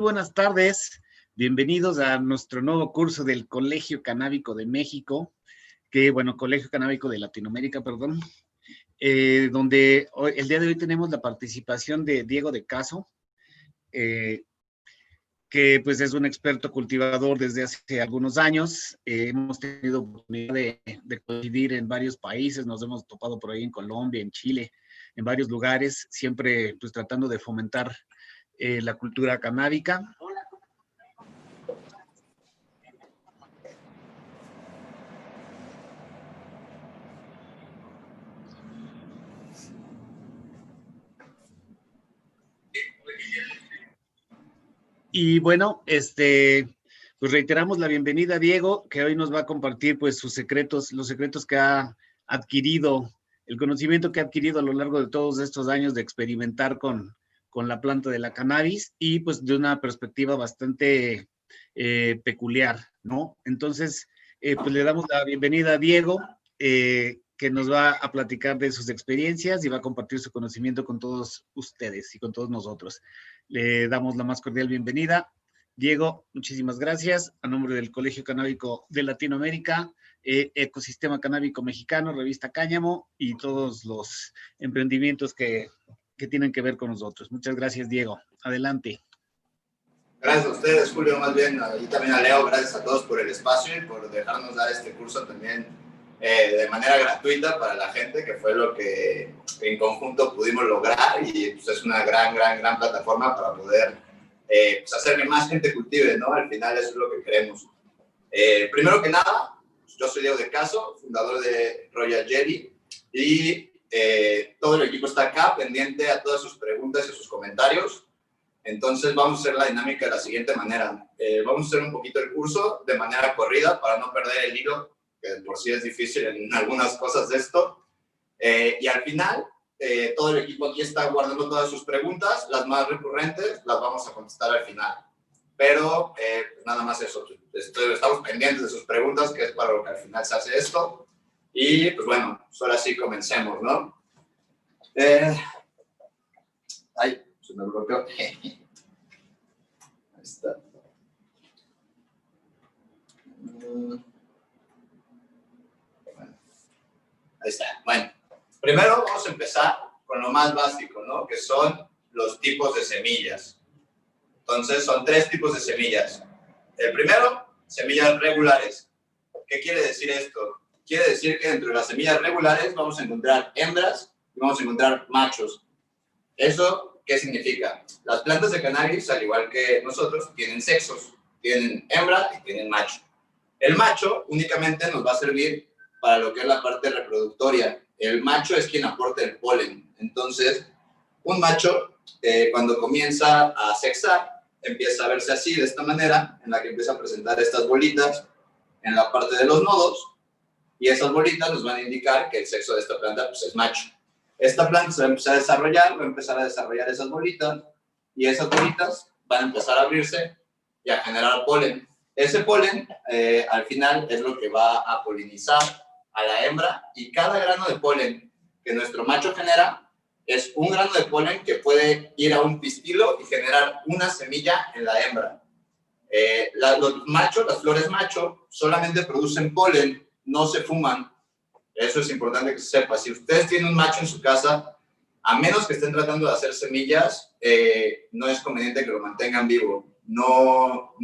Buenas tardes, bienvenidos a nuestro nuevo curso del Colegio Canábico de México, Colegio Canábico de Latinoamérica, perdón, donde el día de hoy tenemos la participación de Diego de Caso, que pues es un experto cultivador desde hace algunos años. Hemos tenido oportunidad de coincidir en varios países, nos hemos topado por ahí en Colombia, en Chile, en varios lugares, siempre pues tratando de fomentar la cultura canábica. Y bueno, pues reiteramos la bienvenida a Diego, que hoy nos va a compartir pues sus secretos, los secretos que ha adquirido, el conocimiento que ha adquirido a lo largo de todos estos años de experimentar con la planta de la cannabis y pues de una perspectiva bastante peculiar, ¿no? Entonces, pues le damos la bienvenida a Diego, que nos va a platicar de sus experiencias y va a compartir su conocimiento con todos ustedes y con todos nosotros. Le damos la más cordial bienvenida. Diego, muchísimas gracias. A nombre del Colegio Canábico de Latinoamérica, Ecosistema Canábico Mexicano, Revista Cáñamo y todos los emprendimientos que tienen que ver con nosotros. Muchas gracias, Diego. Adelante. Gracias a ustedes, Julio, más bien, y también a Leo. Gracias a todos por el espacio y por dejarnos dar este curso también de manera gratuita para la gente, que fue lo que en conjunto pudimos lograr, y pues, es una gran plataforma para poder pues, hacer que más gente cultive, ¿no? Al final eso es lo que queremos. Primero que nada, yo soy Diego de Caso, fundador de Royal Jelly, y todo el equipo está acá pendiente a todas sus preguntas y sus comentarios. Entonces vamos a hacer la dinámica de la siguiente manera. Vamos a hacer un poquito el curso de manera corrida para no perder el hilo, que por sí es difícil en algunas cosas de esto. Y al final, todo el equipo aquí está guardando todas sus preguntas, las más recurrentes las vamos a contestar al final. Pero pues nada más eso, estamos pendientes de sus preguntas, que es para lo que al final se hace esto. Y pues bueno, ahora sí comencemos, ¿no? Ay, se me bloqueó. Ahí está. Ahí está. Bueno, primero vamos a empezar con lo más básico, ¿no? Que son los tipos de semillas. Entonces, son 3 tipos de semillas. El primero, semillas regulares. ¿Qué quiere decir esto? Quiere decir que dentro de las semillas regulares vamos a encontrar hembras y vamos a encontrar machos. ¿Eso qué significa? Las plantas de cannabis, al igual que nosotros, tienen sexos. Tienen hembra y tienen macho. El macho únicamente nos va a servir para lo que es la parte reproductoria. El macho es quien aporta el polen. Entonces, un macho, cuando comienza a sexar, empieza a verse así, de esta manera, en la que empieza a presentar estas bolitas en la parte de los nodos, y esas bolitas nos van a indicar que el sexo de esta planta pues, es macho. Esta planta se va a empezar a desarrollar, va a empezar a desarrollar esas bolitas, y esas bolitas van a empezar a abrirse y a generar polen. Ese polen, al final, es lo que va a polinizar a la hembra, y cada grano de polen que nuestro macho genera es un grano de polen que puede ir a un pistilo y generar una semilla en la hembra. Los machos, las flores macho, solamente producen polen, no se fuman. Eso es importante que se sepa. Si ustedes tienen un macho en su casa, a menos que estén tratando de hacer semillas, no es conveniente que lo mantengan vivo. No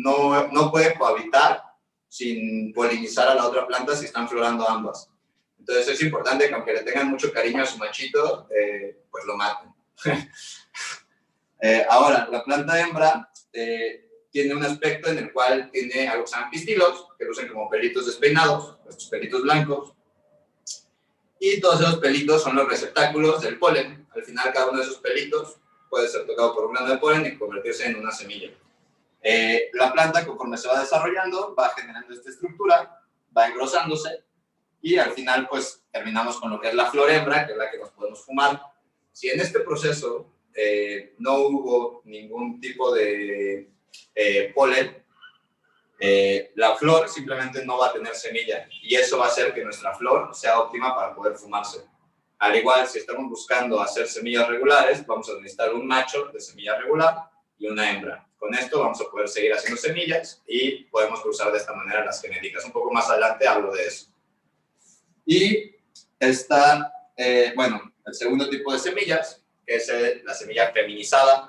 puede cohabitar sin polinizar a la otra planta si están florando ambas. Entonces es importante que aunque le tengan mucho cariño a su machito, pues lo maten. Ahora, la planta hembra tiene un aspecto en el cual tiene algo que se llaman pistilos, que lucen como pelitos despeinados, estos pelitos blancos. Y todos esos pelitos son los receptáculos del polen. Al final, cada uno de esos pelitos puede ser tocado por un grano de polen y convertirse en una semilla. La planta, conforme se va desarrollando, va generando esta estructura, va engrosándose, y al final, pues, terminamos con lo que es la flor hembra, que es la que nos podemos fumar. Si en este proceso no hubo ningún tipo de polen, la flor simplemente no va a tener semilla, y eso va a hacer que nuestra flor sea óptima para poder fumarse. Al igual, si estamos buscando hacer semillas regulares, vamos a necesitar un macho de semilla regular y una hembra. Con esto vamos a poder seguir haciendo semillas y podemos cruzar de esta manera las genéticas. Un poco más adelante hablo de eso. Y está, bueno, el segundo tipo de semillas, que es la semilla feminizada,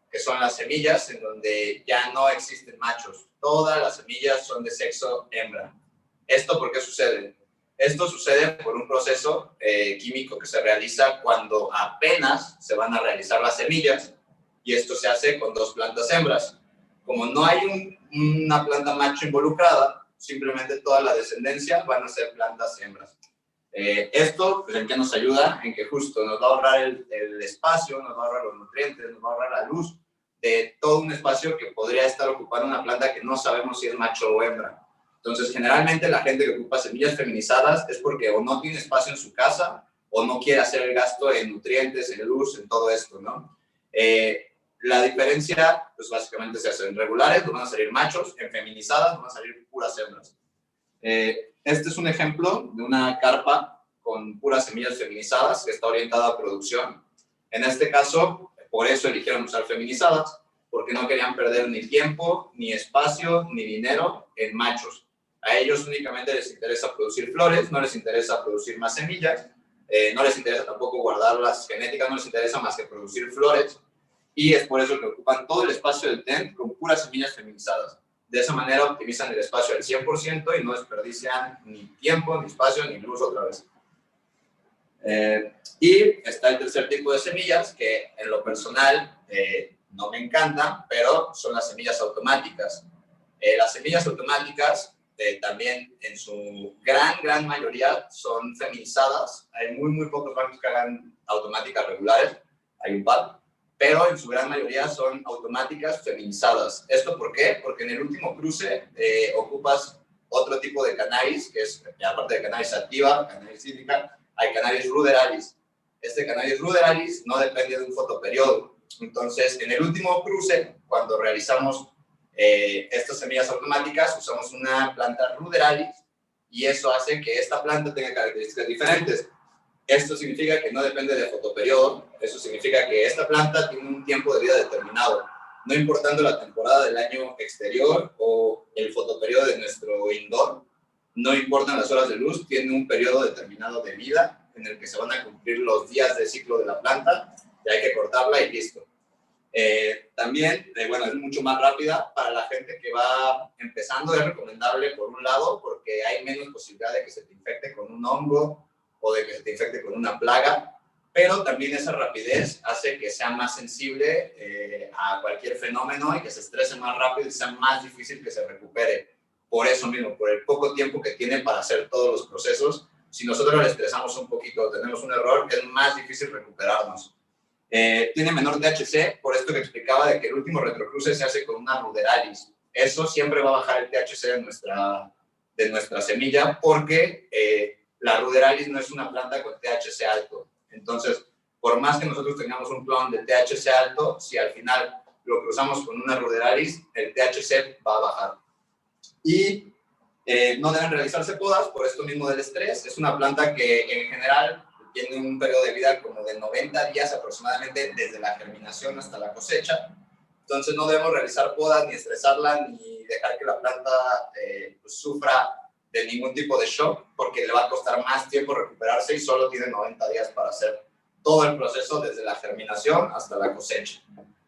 que son las semillas en donde ya no existen machos. Todas las semillas son de sexo hembra. ¿Esto por qué sucede? Esto sucede por un proceso químico que se realiza cuando apenas se van a realizar las semillas, y esto se hace con 2 plantas hembras. Como no hay una planta macho involucrada, simplemente toda la descendencia van a ser plantas hembras. Esto, pues, ¿en qué nos ayuda? En que justo nos va a ahorrar el espacio, nos va a ahorrar los nutrientes, nos va a ahorrar la luz de todo un espacio que podría estar ocupando una planta que no sabemos si es macho o hembra. Entonces, generalmente la gente que ocupa semillas feminizadas es porque o no tiene espacio en su casa o no quiere hacer el gasto en nutrientes, en luz, en todo esto, ¿no? La diferencia, pues básicamente se hace en regulares, nos van a salir machos, en feminizadas nos van a salir puras hembras. Este es un ejemplo de una carpa con puras semillas feminizadas que está orientada a producción. En este caso, por eso eligieron usar feminizadas, porque no querían perder ni tiempo, ni espacio, ni dinero en machos. A ellos únicamente les interesa producir flores, no les interesa producir más semillas, no les interesa tampoco guardar las genéticas, no les interesa más que producir flores, y es por eso que ocupan todo el espacio del tent con puras semillas feminizadas. De esa manera optimizan el espacio al 100% y no desperdician ni tiempo, ni espacio, ni luz otra vez. Y está el tercer tipo de semillas, que en lo personal no me encantan, pero son las semillas automáticas. Las semillas automáticas también en su gran mayoría son feminizadas. Hay muy pocos bancos que hagan automáticas regulares, hay un par, pero en su gran mayoría son automáticas feminizadas. ¿Esto por qué? Porque en el último cruce ocupas otro tipo de cannabis, que es, aparte de cannabis sativa, cannabis indica, hay cannabis ruderalis. Este cannabis ruderalis no depende de un fotoperiodo. Entonces, en el último cruce, cuando realizamos estas semillas automáticas, usamos una planta ruderalis y eso hace que esta planta tenga características diferentes. Esto significa que no depende de fotoperiodo, eso significa que esta planta tiene un tiempo de vida determinado, no importando la temporada del año exterior o el fotoperiodo de nuestro indoor, no importan las horas de luz, tiene un periodo determinado de vida en el que se van a cumplir los días de ciclo de la planta y hay que cortarla y listo. También, bueno, es mucho más rápida para la gente que va empezando, es recomendable por un lado porque hay menos posibilidad de que se te infecte con un hongo o de que se te infecte con una plaga, pero también esa rapidez hace que sea más sensible a cualquier fenómeno y que se estrese más rápido y sea más difícil que se recupere. Por eso mismo, por el poco tiempo que tiene para hacer todos los procesos, si nosotros le estresamos un poquito o tenemos un error, es más difícil recuperarnos. Tiene menor THC, por esto que explicaba de que el último retrocruce se hace con una ruderalis. Eso siempre va a bajar el THC de nuestra semilla porque la ruderalis no es una planta con THC alto. Entonces, por más que nosotros tengamos un clon de THC alto, si al final lo cruzamos con una ruderalis, el THC va a bajar. Y no deben realizarse podas por esto mismo del estrés. Es una planta que en general tiene un periodo de vida como de 90 días aproximadamente desde la germinación hasta la cosecha. Entonces no debemos realizar podas, ni estresarla, ni dejar que la planta pues, sufra de ningún tipo de shock, porque le va a costar más tiempo recuperarse y solo tiene 90 días para hacer todo el proceso desde la germinación hasta la cosecha.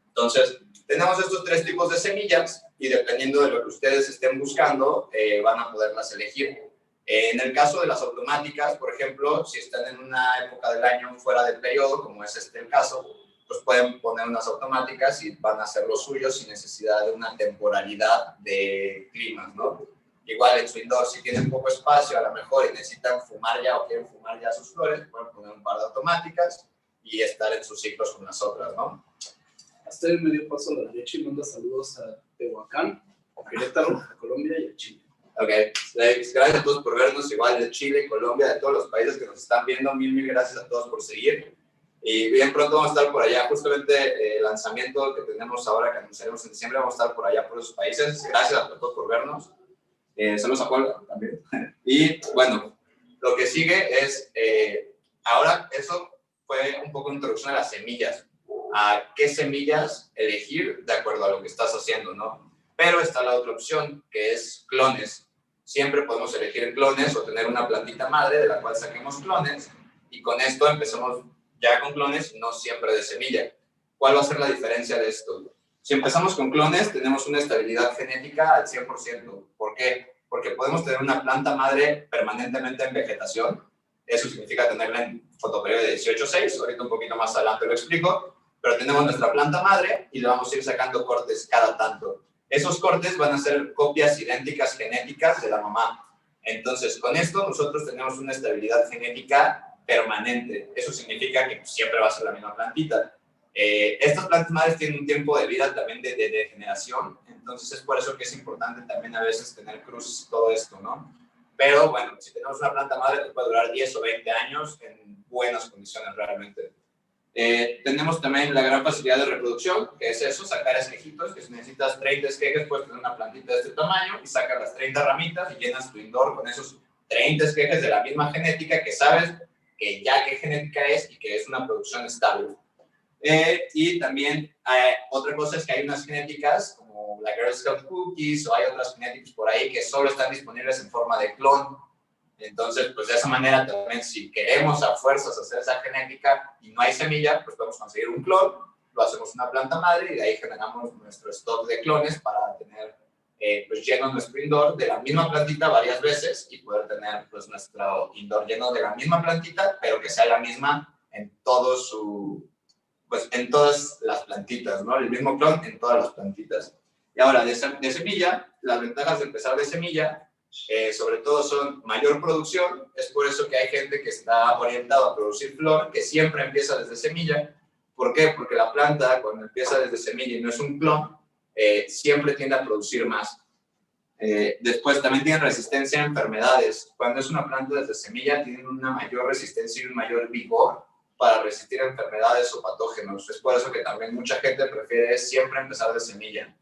Entonces, tenemos estos 3 tipos de semillas y dependiendo de lo que ustedes estén buscando, van a poderlas elegir. En el caso de las automáticas, por ejemplo, si están en una época del año fuera del periodo, como es este el caso, pues pueden poner unas automáticas y van a hacer lo suyo sin necesidad de una temporalidad de climas, ¿no? Igual en su indoor, si tienen poco espacio, a lo mejor y necesitan fumar ya o quieren fumar ya sus flores, pueden poner un par de automáticas y estar en sus ciclos con las otras, ¿no? Hasta el medio paso la derecha y manda saludos a Tehuacán, a Querétaro, a Colombia y a Chile. Ok, gracias a todos por vernos, igual de Chile, Colombia, de todos los países que nos están viendo, mil gracias a todos por seguir. Y bien pronto vamos a estar por allá, justamente el lanzamiento que tenemos ahora, que anunciaremos en diciembre, vamos a estar por allá por esos países. Gracias a todos por vernos. Saludos a Juan también. Y bueno, lo que sigue es, ahora eso fue un poco introducción a las semillas. a qué semillas elegir de acuerdo a lo que estás haciendo, ¿no? Pero está la otra opción, que es clones. Siempre podemos elegir clones o tener una plantita madre de la cual saquemos clones, y con esto empezamos ya con clones, no siempre de semilla. ¿Cuál va a ser la diferencia de esto? Si empezamos con clones, tenemos una estabilidad genética al 100%. ¿Por qué? Porque podemos tener una planta madre permanentemente en vegetación. Eso significa tenerla en fotoperiodo de 18:6. Ahorita un poquito más adelante lo explico. Pero tenemos nuestra planta madre y le vamos a ir sacando cortes cada tanto. Esos cortes van a ser copias idénticas genéticas de la mamá. Entonces, con esto nosotros tenemos una estabilidad genética permanente. Eso significa que siempre va a ser la misma plantita. Estas plantas madres tienen un tiempo de vida también de degeneración, entonces es por eso que es importante también a veces tener cruces y todo esto, ¿no? Pero bueno, si tenemos una planta madre que puede durar 10 o 20 años en buenas condiciones realmente. Tenemos también la gran facilidad de reproducción, que es eso, sacar esquejitos, que si necesitas 30 esquejes, puedes tener una plantita de este tamaño y sacas las 30 ramitas y llenas tu indoor con esos 30 esquejes de la misma genética que sabes que ya qué genética es y que es una producción estable. Y también otra cosa es que hay unas genéticas como la Girl Scout Cookies o hay otras genéticas por ahí que solo están disponibles en forma de clon. Entonces, pues de esa manera también si queremos a fuerzas hacer esa genética y no hay semilla, pues podemos conseguir un clon, lo hacemos una planta madre y de ahí generamos nuestro stock de clones para tener pues lleno nuestro indoor de la misma plantita varias veces y poder tener pues nuestro indoor lleno de la misma plantita, pero que sea la misma en todo su... pues en todas las plantitas, ¿no? El mismo clon en todas las plantitas. Y ahora, de semilla, las ventajas de empezar de semilla, sobre todo son mayor producción. Es por eso que hay gente que está orientada a producir flor, que siempre empieza desde semilla. ¿Por qué? Porque la planta, cuando empieza desde semilla y no es un clon, siempre tiende a producir más. Después también tienen resistencia a enfermedades. Cuando es una planta desde semilla, tienen una mayor resistencia y un mayor vigor para resistir a enfermedades o patógenos. Es por eso que también mucha gente prefiere siempre empezar de semilla.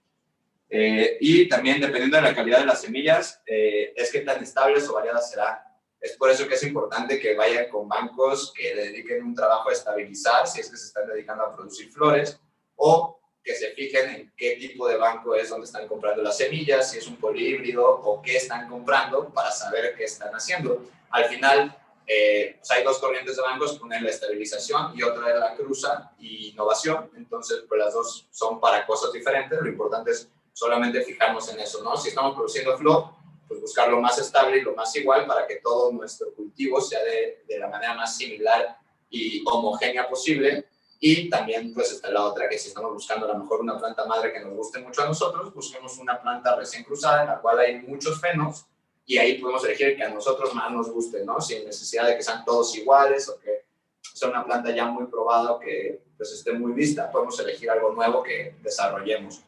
Y también dependiendo de la calidad de las semillas, es que tan estables o variadas serán. Es por eso que es importante que vayan con bancos que dediquen un trabajo a estabilizar, si es que se están dedicando a producir flores, o que se fijen en qué tipo de banco es donde están comprando las semillas, si es un polihíbrido o qué están comprando para saber qué están haciendo. Al final, pues hay dos corrientes de bancos, una es la estabilización y otra es la cruza y innovación. Entonces, pues las dos son para cosas diferentes. Lo importante es solamente fijarnos en eso, ¿no? Si estamos produciendo flor, pues buscar lo más estable y lo más igual para que todo nuestro cultivo sea de la manera más similar y homogénea posible. Y también pues está la otra, que si estamos buscando a lo mejor una planta madre que nos guste mucho a nosotros, busquemos una planta recién cruzada en la cual hay muchos fenos y ahí podemos elegir que a nosotros más nos guste, ¿no? Sin necesidad de que sean todos iguales o que sea una planta ya muy probada o que pues esté muy vista, podemos elegir algo nuevo que desarrollemos.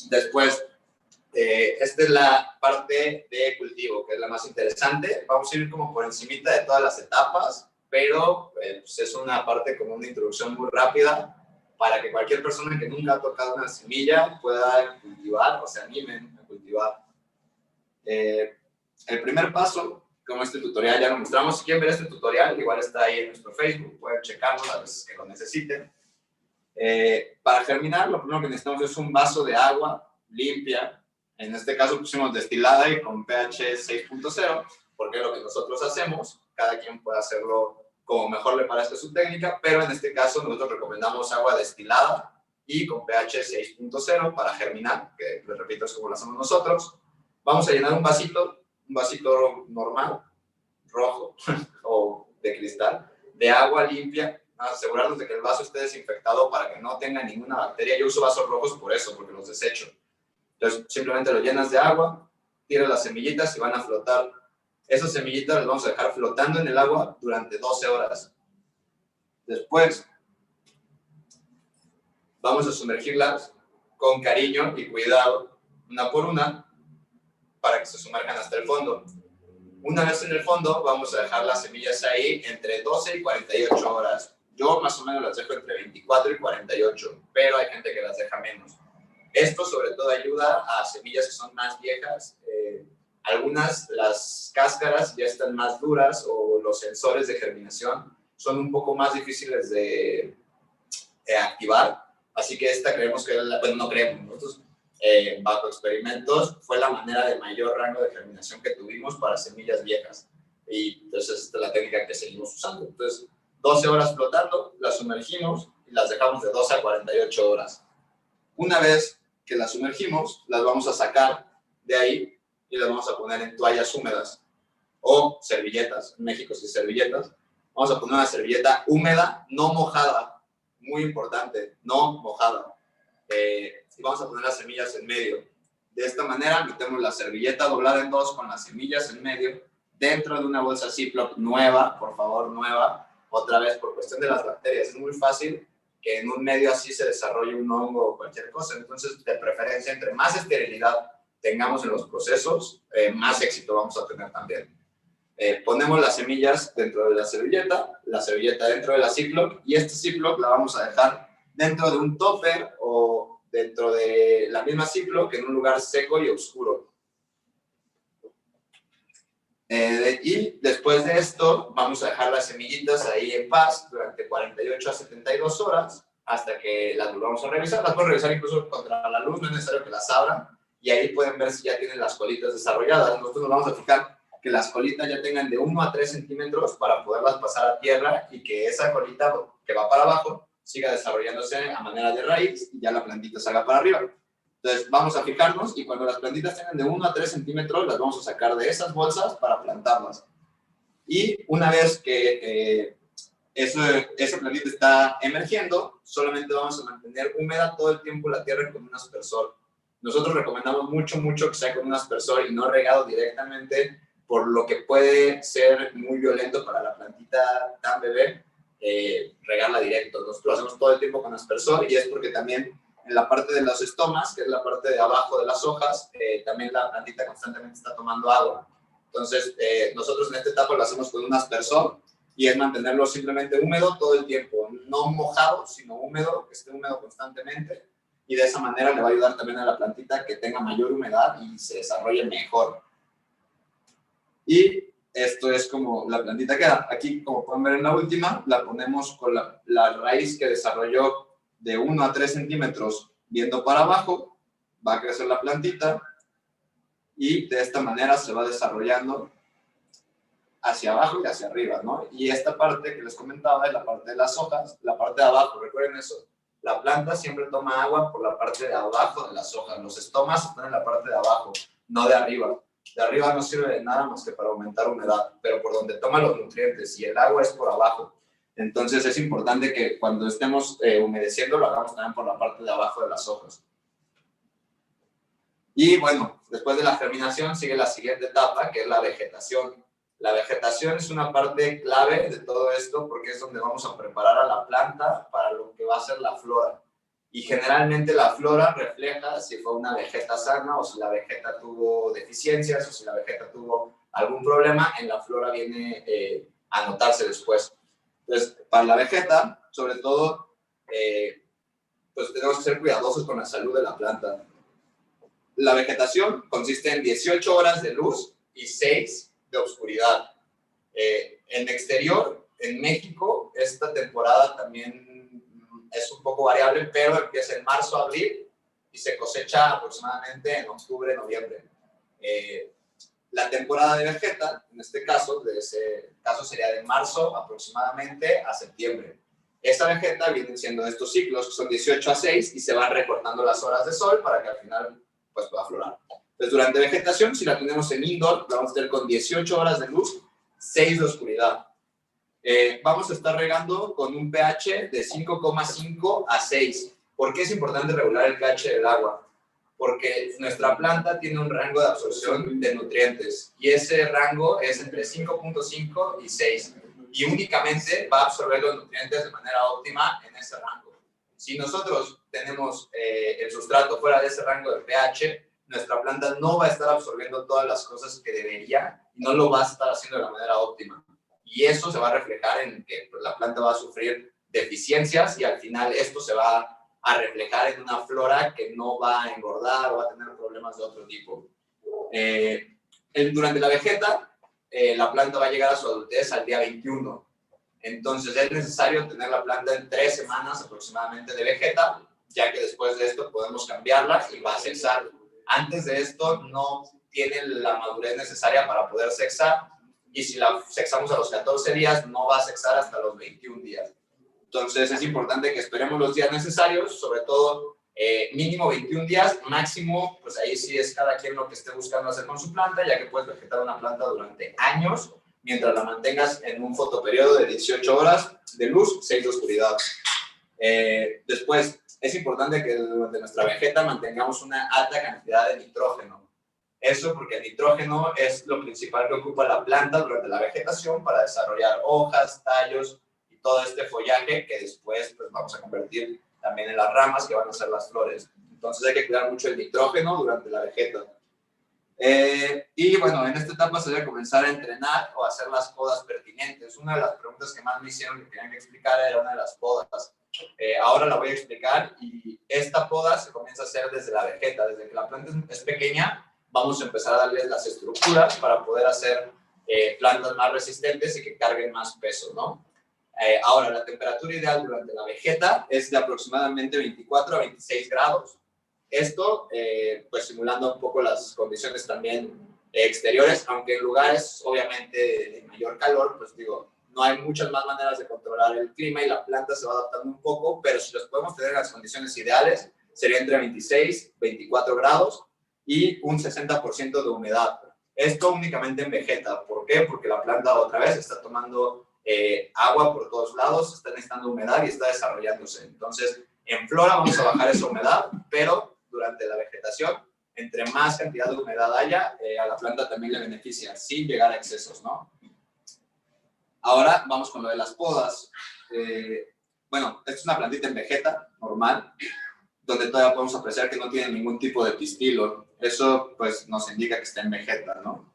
Después, esta es la parte de cultivo, que es la más interesante. Vamos a ir como por encimita de todas las etapas, pero pues es una parte como una introducción muy rápida para que cualquier persona que nunca ha tocado una semilla pueda cultivar o se animen a cultivar. El primer paso, como este tutorial ya lo mostramos, si quieren ver este tutorial, igual está ahí en nuestro Facebook, pueden checarlo las veces que lo necesiten. Para germinar, lo primero que necesitamos es un vaso de agua limpia. En este caso pusimos destilada y con pH 6.0, porque es lo que nosotros hacemos. Cada quien puede hacerlo como mejor le parezca su técnica, pero en este caso nosotros recomendamos agua destilada y con pH 6.0 para germinar, que les repito es como lo hacemos nosotros. Vamos a llenar un vasito normal, rojo o de cristal, de agua limpia. Asegurarnos de que el vaso esté desinfectado para que no tenga ninguna bacteria. Yo uso vasos rojos por eso, porque los desecho. Entonces, simplemente lo llenas de agua, tiras las semillitas y van a flotar. Esas semillitas las vamos a dejar flotando en el agua durante 12 horas. Después, vamos a sumergirlas con cariño y cuidado, una por una, para que se sumerjan hasta el fondo. Una vez en el fondo, vamos a dejar las semillas ahí entre 12 y 48 horas. Yo más o menos las dejo entre 24 y 48, pero hay gente que las deja menos. Esto sobre todo ayuda a semillas que son más viejas. Algunas, las cáscaras ya están más duras o los sensores de germinación son un poco más difíciles de activar, así que esta creemos que, bueno, no creemos, nosotros bajo experimentos fue la manera de mayor rango de germinación que tuvimos para semillas viejas, y entonces esta es la técnica que seguimos usando. Entonces 12 horas flotando, las sumergimos y las dejamos de 12 a 48 horas. Una vez que las sumergimos, las vamos a sacar de ahí y las vamos a poner en toallas húmedas o servilletas. En México sí, servilletas. Vamos a poner una servilleta húmeda, no mojada, muy importante, no mojada. Y vamos a poner las semillas en medio. De esta manera metemos la servilleta doblada en dos con las semillas en medio dentro de una bolsa Ziploc nueva, por favor, nueva. Otra vez, por cuestión de las bacterias, es muy fácil que en un medio así se desarrolle un hongo o cualquier cosa. Entonces, de preferencia, entre más esterilidad tengamos en los procesos, más éxito vamos a tener también. Ponemos las semillas dentro de la servilleta dentro de la Ziploc, y este Ziploc la vamos a dejar dentro de un topper o dentro de la misma Ziploc en un lugar seco y oscuro. Y después de esto vamos a dejar las semillitas ahí en paz durante 48 a 72 horas hasta que las volvamos a revisar. Las pueden revisar incluso contra la luz, no es necesario que las abran, y ahí pueden ver si ya tienen las colitas desarrolladas. Nosotros nos vamos a fijar que las colitas ya tengan de 1 a 3 centímetros para poderlas pasar a tierra y que esa colita que va para abajo siga desarrollándose a manera de raíz y ya la plantita salga para arriba. Entonces vamos a fijarnos, y cuando las plantitas tengan de 1 a 3 centímetros las vamos a sacar de esas bolsas para plantarlas. Y una vez que esa plantita está emergiendo, solamente vamos a mantener húmeda todo el tiempo la tierra con un aspersor. Nosotros recomendamos mucho que sea con un aspersor y no regado directamente, por lo que puede ser muy violento para la plantita tan bebé, regarla directo. Nosotros lo hacemos todo el tiempo con aspersor, y es porque también en la parte de los estomas, que es la parte de abajo de las hojas, también la plantita constantemente está tomando agua. Entonces, nosotros en esta etapa lo hacemos con un aspersor, y es mantenerlo simplemente húmedo todo el tiempo, no mojado, sino húmedo, que esté húmedo constantemente, y de esa manera le va a ayudar también a la plantita que tenga mayor humedad y se desarrolle mejor. Y esto es como la plantita queda. Aquí, como pueden ver en la última, la ponemos con la raíz que desarrolló de 1 a 3 centímetros viendo para abajo, va a crecer la plantita, y de esta manera se va desarrollando hacia abajo y hacia arriba, ¿no? Y esta parte que les comentaba es la parte de las hojas, la parte de abajo, recuerden eso. La planta siempre toma agua por la parte de abajo de las hojas. Los estomas están en la parte de abajo, no de arriba. De arriba no sirve de nada más que para aumentar humedad, pero por donde toma los nutrientes y el agua es por abajo. Entonces es importante que cuando estemos humedeciendo lo hagamos también por la parte de abajo de las hojas. Y bueno, después de la germinación sigue la siguiente etapa, que es la vegetación. La vegetación es una parte clave de todo esto, porque es donde vamos a preparar a la planta para lo que va a ser la flora. Y generalmente la flora refleja si fue una vegeta sana, o si la vegeta tuvo deficiencias, o si la vegeta tuvo algún problema. En la flora viene a notarse después. Entonces, para la vegeta, sobre todo, pues tenemos que ser cuidadosos con la salud de la planta. La vegetación consiste en 18 horas de luz y 6 de oscuridad. En exterior, en México, esta temporada también es un poco variable, pero empieza en marzo, abril, y se cosecha aproximadamente en octubre, noviembre. La temporada de vegeta, en este caso, sería de marzo aproximadamente a septiembre. Esta vegeta viene siendo estos ciclos, que son 18 a 6, y se van recortando las horas de sol para que al final pues, pueda florar. Entonces, durante vegetación, si la tenemos en indoor, la vamos a tener con 18 horas de luz, 6 de oscuridad. Vamos a estar regando con un pH de 5,5 a 6. ¿Por qué es importante regular el pH del agua? Porque nuestra planta tiene un rango de absorción de nutrientes, y ese rango es entre 5,5 y 6, y únicamente va a absorber los nutrientes de manera óptima en ese rango. Si nosotros tenemos el sustrato fuera de ese rango de pH, nuestra planta no va a estar absorbiendo todas las cosas que debería, y no lo va a estar haciendo de la manera óptima. Y eso se va a reflejar en que pues, la planta va a sufrir deficiencias, y al final esto se va a reflejar en una flora que no va a engordar o va a tener problemas de otro tipo. Durante la vegeta, la planta va a llegar a su adultez al día 21. Entonces es necesario tener la planta en 3 semanas aproximadamente de vegeta, ya que después de esto podemos cambiarla y va a sexar. Antes de esto no tiene la madurez necesaria para poder sexar, y si la sexamos a los 14 días no va a sexar hasta los 21 días. Entonces es importante que esperemos los días necesarios, sobre todo mínimo 21 días, máximo, pues ahí sí es cada quien lo que esté buscando hacer con su planta, ya que puedes vegetar una planta durante años mientras la mantengas en un fotoperiodo de 18 horas de luz, 6 de oscuridad. Después, es importante que durante nuestra vegeta mantengamos una alta cantidad de nitrógeno. Eso porque el nitrógeno es lo principal que ocupa la planta durante la vegetación para desarrollar hojas, tallos y todo este follaje que después pues, vamos a convertir también en las ramas que van a ser las flores. Entonces hay que cuidar mucho el nitrógeno durante la vegeta. Y bueno, en esta etapa se debe comenzar a entrenar o hacer las podas pertinentes. Una de las preguntas que más me hicieron que tenían que explicar era una de las podas. Ahora la voy a explicar, y esta poda se comienza a hacer desde la vegeta. Desde que la planta es pequeña, vamos a empezar a darles las estructuras para poder hacer plantas más resistentes y que carguen más peso, ¿no? Ahora, la temperatura ideal durante la vegeta es de aproximadamente 24 a 26 grados. Esto, pues simulando un poco las condiciones también exteriores, aunque en lugares obviamente de mayor calor, pues digo, no hay muchas más maneras de controlar el clima y la planta se va adaptando un poco, pero si los podemos tener en las condiciones ideales, sería entre 26 y 24 grados y un 60% de humedad. Esto únicamente en vegeta. ¿Por qué? Porque la planta otra vez está tomando agua por todos lados, está necesitando humedad y está desarrollándose. Entonces, en flora vamos a bajar esa humedad, pero durante la vegetación, entre más cantidad de humedad haya, a la planta también le beneficia, sin llegar a excesos, ¿no? Ahora vamos con lo de las podas. Bueno, esta es una plantita en vegeta, normal, donde todavía podemos apreciar que no tiene ningún tipo de pistilo. Eso, pues, nos indica que está en vegeta, ¿no?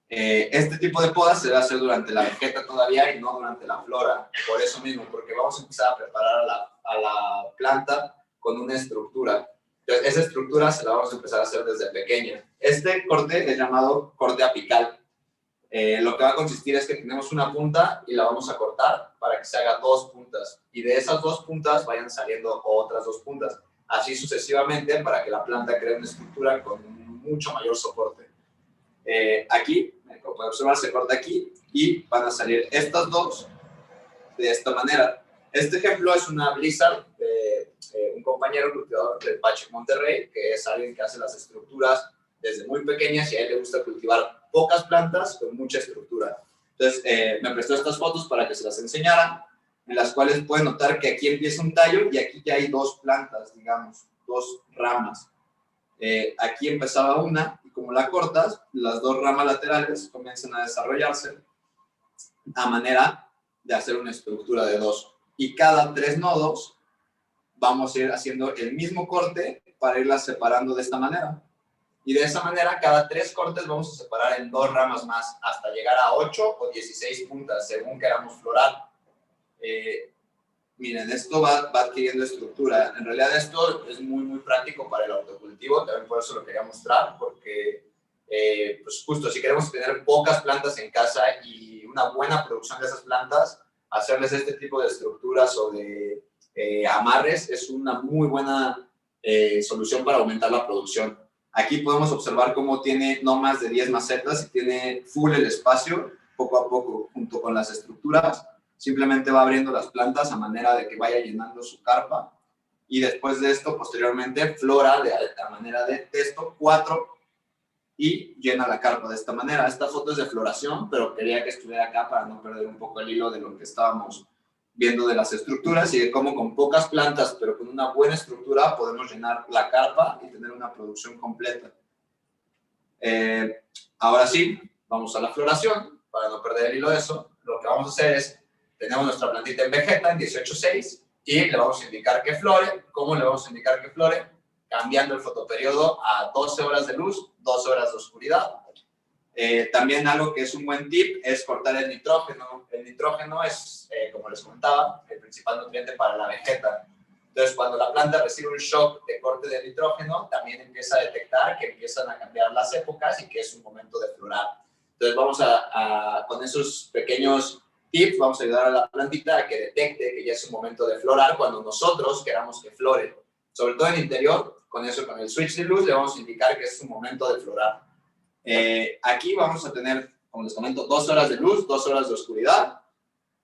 Este tipo de podas se debe hacer durante la vegeta todavía y no durante la flora. Por eso mismo, porque vamos a empezar a preparar a la planta con una estructura. Entonces, esa estructura se la vamos a empezar a hacer desde pequeña. Este corte es llamado corte apical. Lo que va a consistir es que tenemos una punta y la vamos a cortar para que se haga 2 puntas. Y de esas 2 puntas vayan saliendo otras 2 puntas. Así sucesivamente para que la planta cree una estructura con mucho mayor soporte. Aquí, como pueden observar, se corta aquí y van a salir estas 2 de esta manera. Este ejemplo es una Blizzard de un compañero cultivador del Pacheco Monterrey, que es alguien que hace las estructuras desde muy pequeñas y a él le gusta cultivar pocas plantas con mucha estructura. Entonces, me prestó estas fotos para que se las enseñara, en las cuales pueden notar que aquí empieza un tallo y aquí ya hay 2 plantas, digamos, 2 ramas. Aquí empezaba una, y como la cortas, las 2 ramas laterales comienzan a desarrollarse a manera de hacer una estructura de 2. Y cada 3 nodos vamos a ir haciendo el mismo corte para irlas separando de esta manera. Y de esa manera, cada 3 cortes vamos a separar en 2 ramas más, hasta llegar a 8 o 16 puntas, según queramos florar. Miren, esto va adquiriendo estructura. En realidad esto es muy práctico para el autocultivo, también por eso lo quería mostrar, porque pues justo si queremos tener pocas plantas en casa y una buena producción de esas plantas, hacerles este tipo de estructuras o de amarres es una muy buena solución para aumentar la producción. Aquí podemos observar cómo tiene no más de 10 macetas y tiene full el espacio, poco a poco, junto con las estructuras. Simplemente va abriendo las plantas a manera de que vaya llenando su carpa. Y después de esto, posteriormente, flora de manera de esto, 4, y llena la carpa de esta manera. Esta foto es de floración, pero quería que estuviera acá para no perder un poco el hilo de lo que estábamos viendo de las estructuras y de cómo con pocas plantas, pero con una buena estructura, podemos llenar la carpa y tener una producción completa. Ahora sí, vamos a la floración. Para no perder el hilo de eso, lo que vamos a hacer es, tenemos nuestra plantita en vegeta en 18:6 y le vamos a indicar que flore. ¿Cómo le vamos a indicar que flore? Cambiando el fotoperiodo a 12 horas de luz, 12 horas de oscuridad. También algo que es un buen tip es cortar el nitrógeno. El nitrógeno es, como les comentaba, el principal nutriente para la vegeta. Entonces, cuando la planta recibe un shock de corte de nitrógeno, también empieza a detectar que empiezan a cambiar las épocas y que es un momento de florar. Entonces, vamos con esos pequeños tips, vamos a ayudar a la plantita a que detecte que ya es un momento de florar cuando nosotros queramos que flore. Sobre todo en el interior, con el switch de luz le vamos a indicar que es un momento de florar. Aquí vamos a tener, como les comento, 2 horas de luz, 2 horas de oscuridad.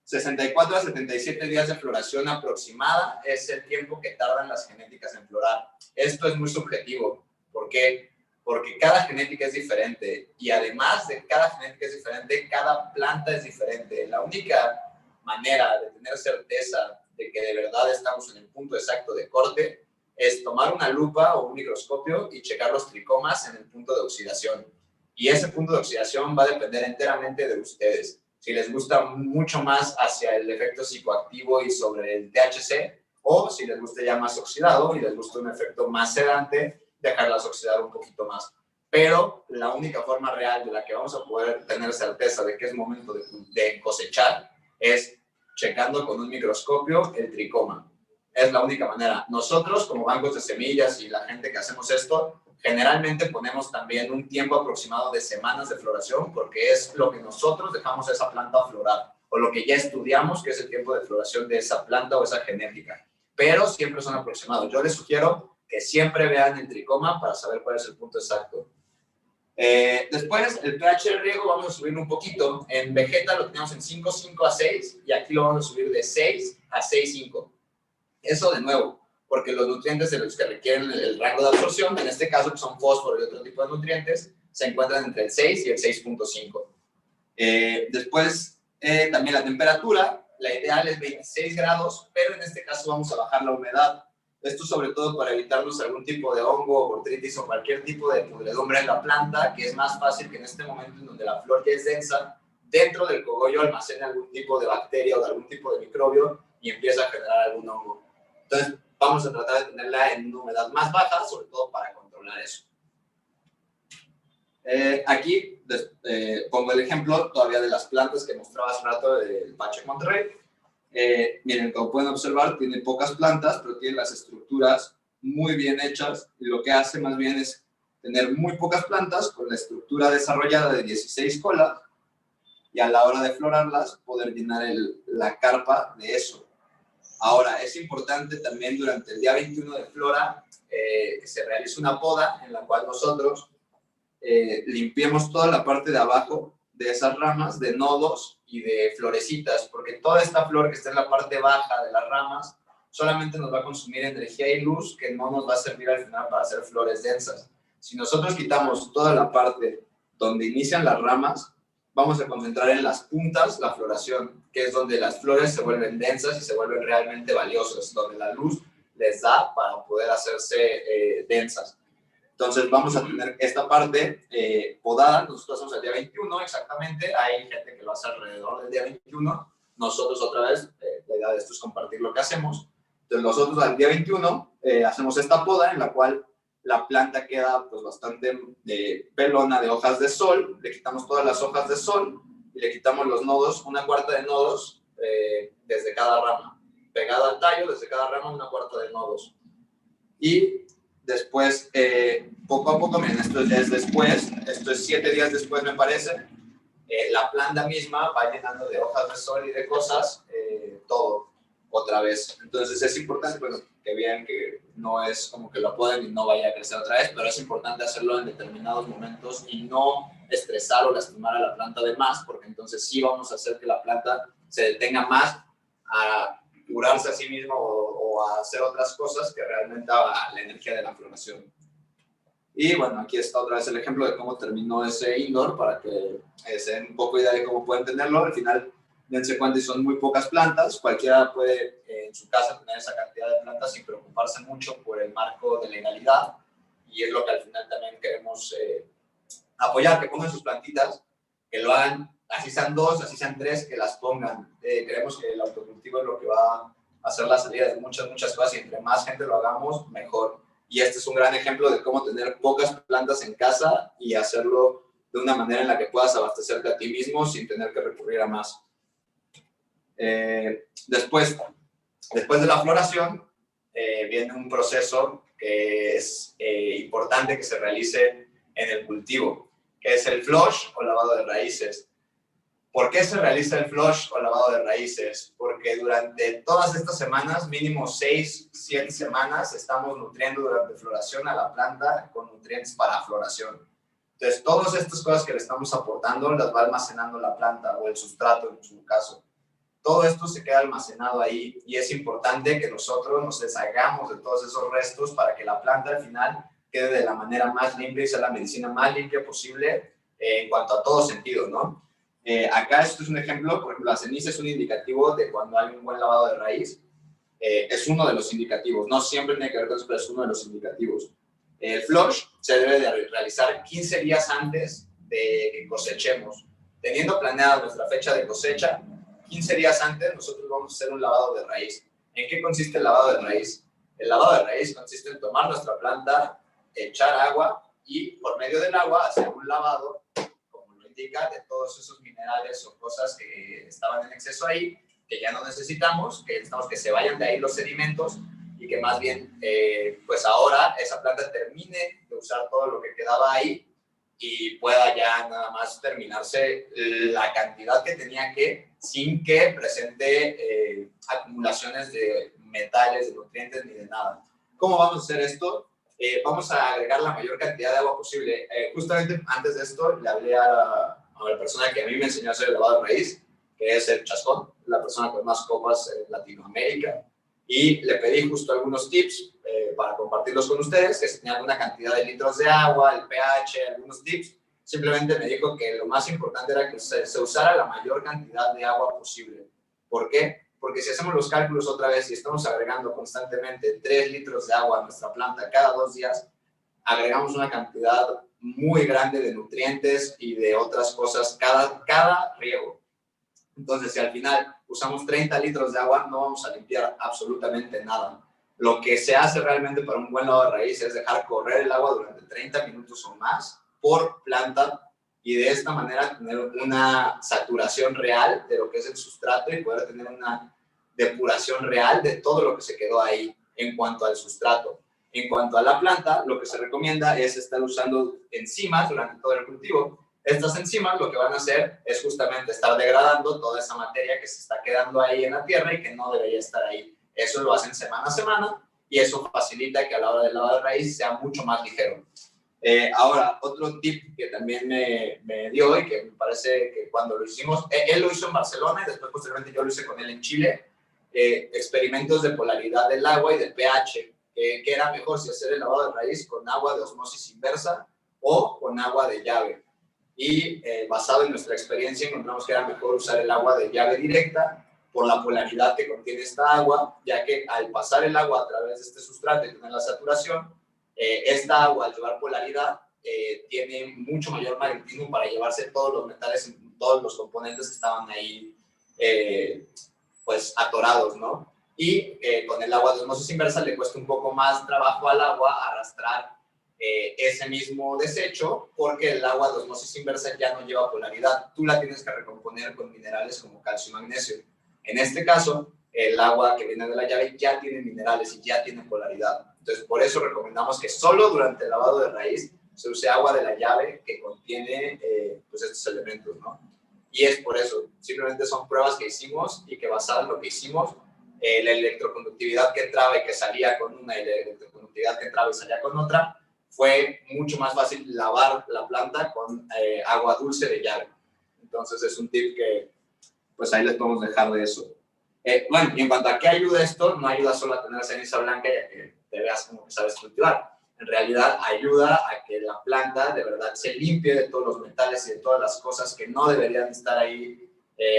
64 a 77 días de floración aproximada es el tiempo que tardan las genéticas en florar. Esto es muy subjetivo. ¿Por qué? Porque cada genética es diferente y además de cada genética es diferente, cada planta es diferente. La única manera de tener certeza de que de verdad estamos en el punto exacto de corte es tomar una lupa o un microscopio y checar los tricomas en el punto de oxidación. Y ese punto de oxidación va a depender enteramente de ustedes. Si les gusta mucho más hacia el efecto psicoactivo y sobre el THC, o si les gusta ya más oxidado y les gusta un efecto más sedante, dejarlas oxidar un poquito más. Pero la única forma real de la que vamos a poder tener certeza de que es momento de cosechar es checando con un microscopio el tricoma. Es la única manera. Nosotros, como bancos de semillas y la gente que hacemos esto, generalmente ponemos también un tiempo aproximado de semanas de floración porque es lo que nosotros dejamos a esa planta florar o lo que ya estudiamos que es el tiempo de floración de esa planta o esa genética. Pero siempre son aproximados. Yo les sugiero que siempre vean el tricoma para saber cuál es el punto exacto. Después, el pH del riego vamos a subirlo un poquito. En Vegeta lo tenemos en 5.5 a 6 y aquí lo vamos a subir de 6 a 6.5. Eso de nuevo, porque los nutrientes de los que requieren el rango de absorción, en este caso que son fósforo y otro tipo de nutrientes, se encuentran entre el 6 y el 6.5. Después, también la temperatura, la ideal es 26 grados, pero en este caso vamos a bajar la humedad. Esto sobre todo para evitarnos algún tipo de hongo, botrytis o cualquier tipo de pudredumbre en la planta, que es más fácil que en este momento en donde la flor ya es densa, dentro del cogollo almacene algún tipo de bacteria o de algún tipo de microbio y empieza a generar algún hongo. Entonces, vamos a tratar de tenerla en una humedad más baja, sobre todo para controlar eso. Aquí pongo el ejemplo todavía de las plantas que mostraba hace rato del Pache Monterrey. Miren, como pueden observar, tiene pocas plantas, pero tiene las estructuras muy bien hechas y lo que hace más bien es tener muy pocas plantas con la estructura desarrollada de 16 colas y a la hora de florarlas poder llenar la carpa de eso. Ahora, es importante también durante el día 21 de flora que se realice una poda en la cual nosotros limpiemos toda la parte de abajo de esas ramas, de nodos y de florecitas, porque toda esta flor que está en la parte baja de las ramas solamente nos va a consumir energía y luz que no nos va a servir al final para hacer flores densas. Si nosotros quitamos toda la parte donde inician las ramas, vamos a concentrar en las puntas la floración, que es donde las flores se vuelven densas y se vuelven realmente valiosas, donde la luz les da para poder hacerse densas. Entonces vamos a tener esta parte podada, nosotros hacemos el día 21 exactamente, hay gente que lo hace alrededor del día 21, nosotros otra vez, la idea de esto es compartir lo que hacemos, entonces nosotros al día 21 hacemos esta poda en la cual la planta queda pues bastante pelona de hojas de sol, le quitamos todas las hojas de sol y le quitamos los nodos, una cuarta de nodos desde cada rama, pegada al tallo, desde cada rama una cuarta de nodos. Y después, poco a poco, miren, esto ya es después, esto es 7 días después me parece, la planta misma va llenando de hojas de sol y de cosas, todo otra vez. Entonces es importante bueno, que vean que no es como que lo pueden y no vaya a crecer otra vez, pero es importante hacerlo en determinados momentos y no estresar o lastimar a la planta de más, porque entonces sí vamos a hacer que la planta se detenga más a curarse a sí misma o a hacer otras cosas que realmente a la energía de la floración. Y bueno, aquí está otra vez el ejemplo de cómo terminó ese indoor para que se den un poco idea de cómo pueden tenerlo. Al final, dense cuenta y son muy pocas plantas. Cualquiera puede en su casa tener esa cantidad de plantas sin preocuparse mucho por el marco de legalidad. Y es lo que al final también queremos apoyar, que pongan sus plantitas, que lo hagan, así sean 2, así sean 3, que las pongan. Creemos que el autocultivo es lo que va a hacer la salida de muchas cosas y entre más gente lo hagamos, mejor. Y este es un gran ejemplo de cómo tener pocas plantas en casa y hacerlo de una manera en la que puedas abastecerte a ti mismo sin tener que recurrir a más. Después de la floración, viene un proceso que es importante que se realice en el cultivo, que es el flush o lavado de raíces. ¿Por qué se realiza el flush o lavado de raíces? Porque durante todas estas semanas, mínimo 6, 7 semanas, estamos nutriendo durante floración a la planta con nutrientes para floración. Entonces, todas estas cosas que le estamos aportando las va almacenando la planta o el sustrato en su caso. Todo esto se queda almacenado ahí y es importante que nosotros nos deshagamos de todos esos restos para que la planta al final quede de la manera más limpia y sea la medicina más limpia posible en cuanto a todo sentido, ¿no? Acá esto es un ejemplo, por ejemplo, la ceniza es un indicativo de cuando hay un buen lavado de raíz. Es uno de los indicativos, no siempre tiene que ver con eso, pero es uno de los indicativos. El flush se debe de realizar 15 días antes de que cosechemos. Teniendo planeada nuestra fecha de cosecha, 15 días antes nosotros vamos a hacer un lavado de raíz. ¿En qué consiste el lavado de raíz? El lavado de raíz consiste en tomar nuestra planta, echar agua y por medio del agua hacer un lavado, como lo indica, de todos esos minerales o cosas que estaban en exceso ahí, que ya no necesitamos, que necesitamos que se vayan de ahí los sedimentos y que más bien, pues ahora esa planta termine de usar todo lo que quedaba ahí y pueda ya nada más terminarse la cantidad que tenía que, sin que presente acumulaciones de metales, de nutrientes ni de nada. ¿Cómo vamos a hacer esto? Vamos a agregar la mayor cantidad de agua posible. Justamente antes de esto le hablé a la persona que a mí me enseñó a hacer el lavado de raíz, que es el Chascón, la persona con más copas en Latinoamérica, y le pedí justo algunos tips para compartirlos con ustedes, que si tenía alguna cantidad de litros de agua, el pH, algunos tips. Simplemente me dijo que lo más importante era que se usara la mayor cantidad de agua posible. ¿Por qué? Porque si hacemos los cálculos otra vez y estamos agregando constantemente 3 litros de agua a nuestra planta cada 2 días, agregamos una cantidad muy grande de nutrientes y de otras cosas cada riego. Entonces, si al final usamos 30 litros de agua, no vamos a limpiar absolutamente nada. Lo que se hace realmente para un buen lavado de raíz es dejar correr el agua durante 30 minutos o más por planta y de esta manera tener una saturación real de lo que es el sustrato y poder tener una depuración real de todo lo que se quedó ahí en cuanto al sustrato. En cuanto a la planta, lo que se recomienda es estar usando enzimas durante todo el cultivo. Estas enzimas lo que van a hacer es justamente estar degradando toda esa materia que se está quedando ahí en la tierra y que no debería estar ahí. Eso lo hacen semana a semana y eso facilita que a la hora del lavado de raíz sea mucho más ligero. Ahora, otro tip que también me dio y que me parece que cuando lo hicimos, él lo hizo en Barcelona y después posteriormente yo lo hice con él en Chile, experimentos de polaridad del agua y del pH, que era mejor si hacer el lavado de raíz con agua de osmosis inversa o con agua de llave. Y basado en nuestra experiencia encontramos que era mejor usar el agua de llave directa por la polaridad que contiene esta agua, ya que al pasar el agua a través de este sustrato y tener la saturación, esta agua al llevar polaridad tiene mucho mayor magnetismo para llevarse todos los metales, todos los componentes que estaban ahí pues atorados, ¿no? Y con el agua de osmosis inversa le cuesta un poco más trabajo al agua arrastrar ese mismo desecho, porque el agua de osmosis inversa ya no lleva polaridad. Tú la tienes que recomponer con minerales como calcio y magnesio. En este caso, el agua que viene de la llave ya tiene minerales y ya tiene polaridad. Entonces, por eso recomendamos que solo durante el lavado de raíz se use agua de la llave que contiene pues estos elementos, ¿no? Y es por eso, simplemente son pruebas que hicimos y que basadas en lo que hicimos, la electroconductividad que entraba y que salía con una y la electroconductividad que entraba y salía con otra, fue mucho más fácil lavar la planta con agua dulce de llave. Entonces es un tip que pues ahí les podemos dejar de eso. Bueno, y en cuanto a qué ayuda esto, no ayuda solo a tener ceniza blanca y a que te veas como que sabes cultivar. En realidad ayuda a que la planta de verdad se limpie de todos los metales y de todas las cosas que no deberían estar ahí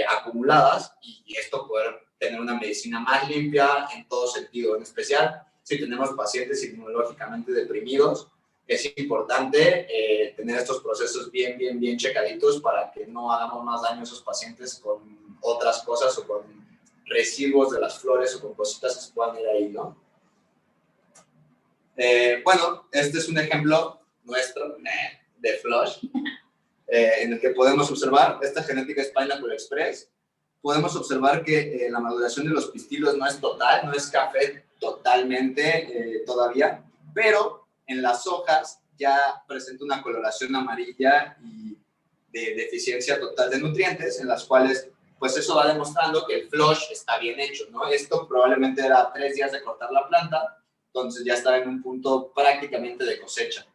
acumuladas y esto poder tener una medicina más limpia en todo sentido. En especial si tenemos pacientes inmunológicamente deprimidos, es importante tener estos procesos bien checaditos para que no hagamos más daño a esos pacientes con otras cosas o con residuos de las flores o con cositas que se puedan ir ahí, ¿no? Bueno, este es un ejemplo nuestro de flush en el que podemos observar esta genética es Pineapple Express. Podemos observar que la maduración de los pistilos no es total, no es café totalmente todavía, pero en las hojas ya presenta una coloración amarilla y de deficiencia total de nutrientes, en las cuales pues eso va demostrando que el flush está bien hecho, ¿no? Esto probablemente era 3 días de cortar la planta, entonces ya estaba en un punto prácticamente de cosecha.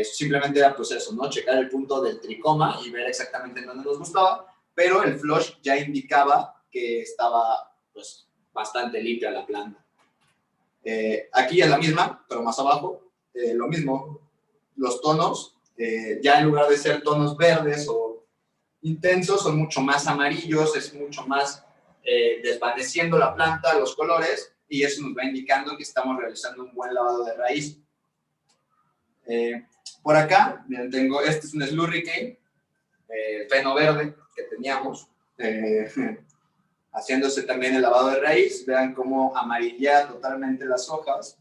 Simplemente era pues eso, ¿no? Checar el punto del tricoma y ver exactamente en dónde nos gustaba, pero el flush ya indicaba que estaba pues bastante limpia la planta. Aquí es la misma, pero más abajo, lo mismo, los tonos, ya en lugar de ser tonos verdes o intensos, son mucho más amarillos, es mucho más desvaneciendo la planta, los colores, y eso nos va indicando que estamos realizando un buen lavado de raíz. Por acá, miren, tengo, este es un slurricane, feno verde que teníamos, haciéndose también el lavado de raíz. Vean cómo amarilla totalmente las hojas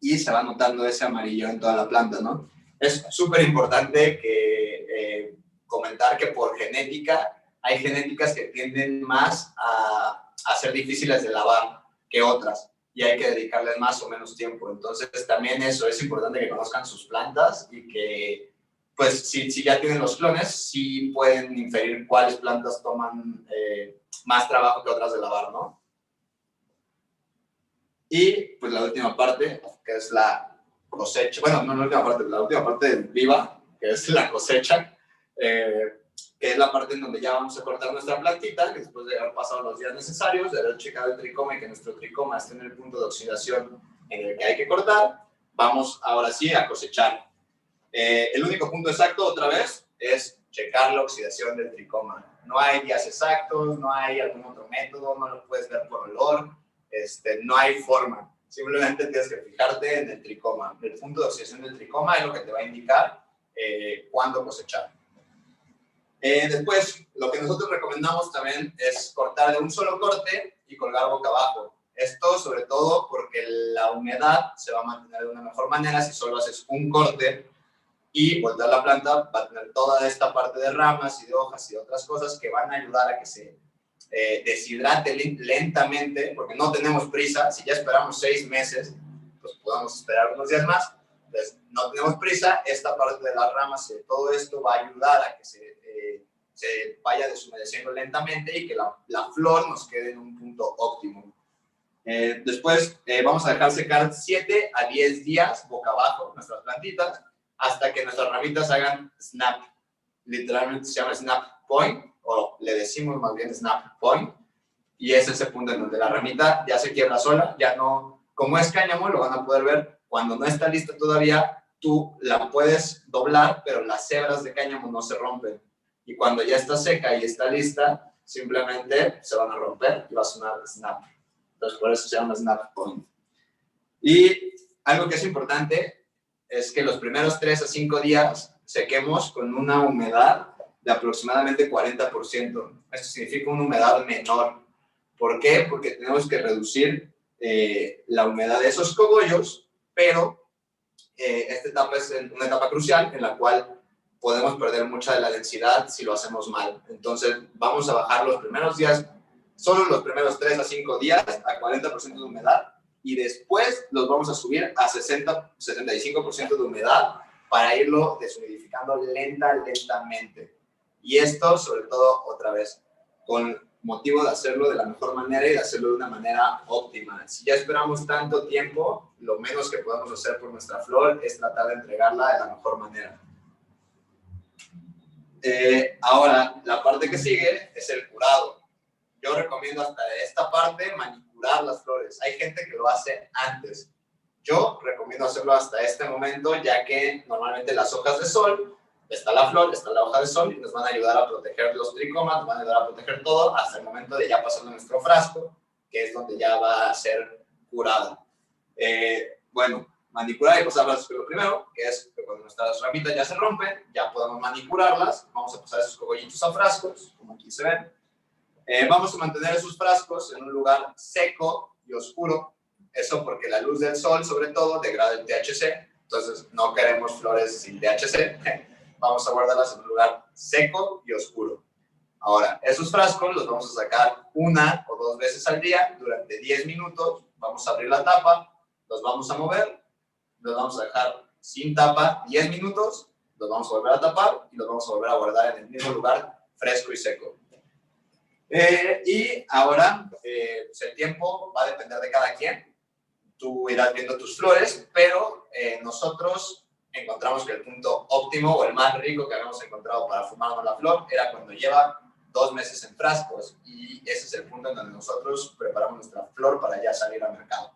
y se va notando ese amarillo en toda la planta, ¿no? Es súper importante que comentar que por genética hay genéticas que tienden más a ser difíciles de lavar que otras y hay que dedicarles más o menos tiempo. Entonces también eso es importante, que conozcan sus plantas y que pues si ya tienen los clones, sí pueden inferir cuáles plantas toman más trabajo que otras de lavar, ¿no? Y pues la última parte, que es la cosecha, bueno, no la última parte viva, que es la cosecha, que es la parte en donde ya vamos a cortar nuestra plantita, que después de haber pasado los días necesarios, de haber checado el tricoma y que nuestro tricoma esté en el punto de oxidación en el que hay que cortar, vamos ahora sí a cosechar. El único punto exacto, otra vez, es checar la oxidación del tricoma. No hay días exactos, no hay algún otro método, no lo puedes ver por olor, no hay forma. Simplemente tienes que fijarte en el tricoma. El punto de oxidación del tricoma es lo que te va a indicar cuándo cosechar. Después, lo que nosotros recomendamos también es cortar de un solo corte y colgar boca abajo. Esto sobre todo porque la humedad se va a mantener de una mejor manera si solo haces un corte y voltear la planta, va a tener toda esta parte de ramas y de hojas y de otras cosas que van a ayudar a que se deshidrate lentamente, porque no tenemos prisa. Si ya esperamos 6 meses, pues podemos esperar unos días más. Entonces, no tenemos prisa. Esta parte de las ramas y todo esto va a ayudar a que se vaya deshumedeciendo lentamente y que la flor nos quede en un punto óptimo. Después vamos a dejar secar 7 a 10 días boca abajo nuestras plantitas hasta que nuestras ramitas hagan snap. Literalmente se llama snap point, o le decimos más bien snap point, y es ese punto en donde la ramita ya se quiebra sola, ya no, como es cáñamo, lo van a poder ver, cuando no está lista todavía, tú la puedes doblar, pero las hebras de cáñamo no se rompen, y cuando ya está seca y está lista, simplemente se van a romper y va a sonar snap. Entonces por eso se llama snap point. Y algo que es importante es que los primeros 3 a 5 días sequemos con una humedad de aproximadamente 40%. Esto significa una humedad menor. ¿Por qué? Porque tenemos que reducir la humedad de esos cogollos, pero esta etapa es una etapa crucial en la cual podemos perder mucha de la densidad si lo hacemos mal. Entonces vamos a bajar los primeros días, solo los primeros 3 a 5 días a 40% de humedad, y después los vamos a subir a 60-75% de humedad para irlo deshumidificando lentamente. Y esto, sobre todo, otra vez, con motivo de hacerlo de la mejor manera y de hacerlo de una manera óptima. Si ya esperamos tanto tiempo, lo menos que podemos hacer por nuestra flor es tratar de entregarla de la mejor manera. Ahora, la parte que sigue es el curado. Yo recomiendo hasta esta parte manicurar las flores. Hay gente que lo hace antes. Yo recomiendo hacerlo hasta este momento, ya que normalmente las hojas de sol, está la flor, está la hoja de sol, y nos van a ayudar a proteger los tricomas, nos van a ayudar a proteger todo hasta el momento de ya pasando nuestro frasco, que es donde ya va a ser curada. Bueno, manicurar y pasar las flores primero, que es que cuando nuestras ramitas ya se rompen, ya podemos manicurarlas. Vamos a pasar esos cogollitos a frascos, como aquí se ven. Vamos a mantener esos frascos en un lugar seco y oscuro. Eso porque la luz del sol, sobre todo, degrada el THC. Entonces, no queremos flores sin THC. Vamos a guardarlas en un lugar seco y oscuro. Ahora, esos frascos los vamos a sacar 1 o 2 veces al día durante 10 minutos. Vamos a abrir la tapa, los vamos a mover, los vamos a dejar sin tapa 10 minutos los vamos a volver a tapar y los vamos a volver a guardar en el mismo lugar, fresco y seco. Y ahora, pues el tiempo va a depender de cada quien. Tú irás viendo tus flores, pero nosotros encontramos que el punto óptimo o el más rico que habíamos encontrado para fumarnos la flor era cuando lleva 2 meses en frascos, y ese es el punto en donde nosotros preparamos nuestra flor para ya salir al mercado.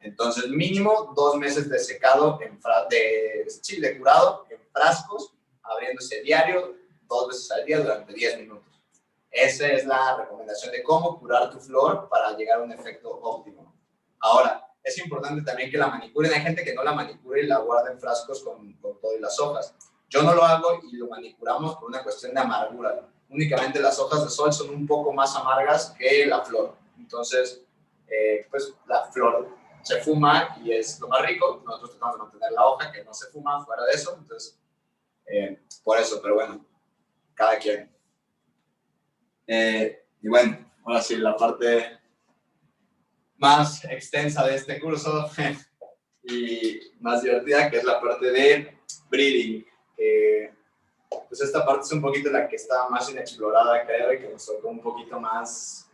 Entonces, mínimo 2 meses de secado, de curado en frascos, abriéndose diario, 2 veces al día durante 10 minutos. Esa es la recomendación de cómo curar tu flor para llegar a un efecto óptimo. Ahora, es importante también que la manicuren. Hay gente que no la manicura y la guarda en frascos con todo y las hojas. Yo no lo hago y lo manicuramos por una cuestión de amargura. Únicamente las hojas de sol son un poco más amargas que la flor. Entonces, pues la flor se fuma y es lo más rico. Nosotros tratamos de mantener la hoja que no se fuma fuera de eso. Entonces, por eso, pero bueno, cada quien. Y bueno, ahora sí, la parte más extensa de este curso y más divertida, que es la parte de breeding. Pues esta parte es un poquito la que está más inexplorada, creo, y que nos tocó un poquito más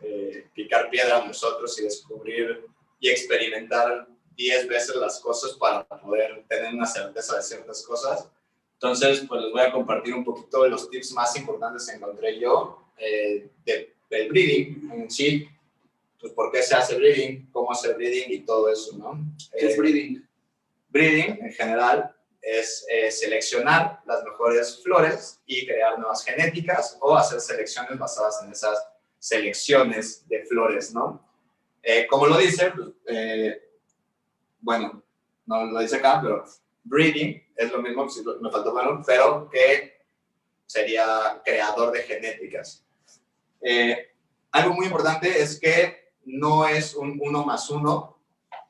picar piedra a nosotros y descubrir y experimentar 10 veces las cosas para poder tener una certeza de ciertas cosas. Entonces, pues les voy a compartir un poquito de los tips más importantes que encontré yo del breeding en sí. Pues por qué se hace breeding, cómo hacer breeding y todo eso, ¿no? ¿Qué es breeding? Breeding, en general, es seleccionar las mejores flores y crear nuevas genéticas o hacer selecciones basadas en esas selecciones de flores, ¿no? Como lo dice, pues, bueno, no lo dice acá, pero breeding es lo mismo, me faltó bueno, pero que sería creador de genéticas. Algo muy importante es que no es un 1 más 1,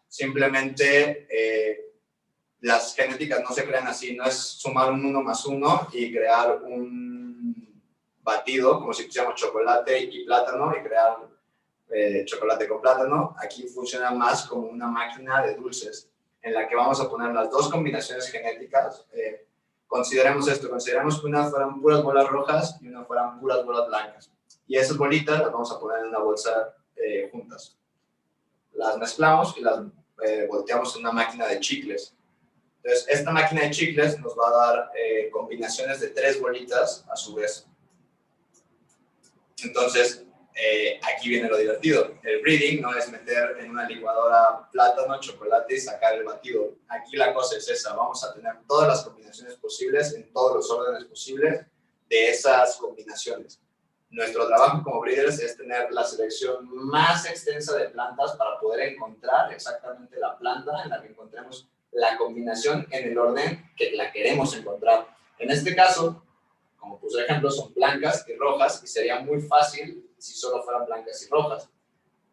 simplemente las genéticas no se crean así, no es sumar un 1 más 1 y crear un batido, como si pusiéramos chocolate y plátano y crear chocolate con plátano. Aquí funciona más como una máquina de dulces en la que vamos a poner las dos combinaciones genéticas. Consideremos esto, consideremos que una fueran puras bolas rojas y una fueran puras bolas blancas. Y esas bolitas las vamos a poner en una bolsa juntas. Las mezclamos y las volteamos en una máquina de chicles. Entonces, esta máquina de chicles nos va a dar combinaciones de 3 bolitas a su vez. Entonces, aquí viene lo divertido. El breeding no es meter en una licuadora plátano, chocolate y sacar el batido. Aquí la cosa es esa. Vamos a tener todas las combinaciones posibles en todos los órdenes posibles de esas combinaciones. Nuestro trabajo como breeders es tener la selección más extensa de plantas para poder encontrar exactamente la planta en la que encontremos la combinación en el orden que la queremos encontrar. En este caso, como puse ejemplo, son blancas y rojas y sería muy fácil si solo fueran blancas y rojas.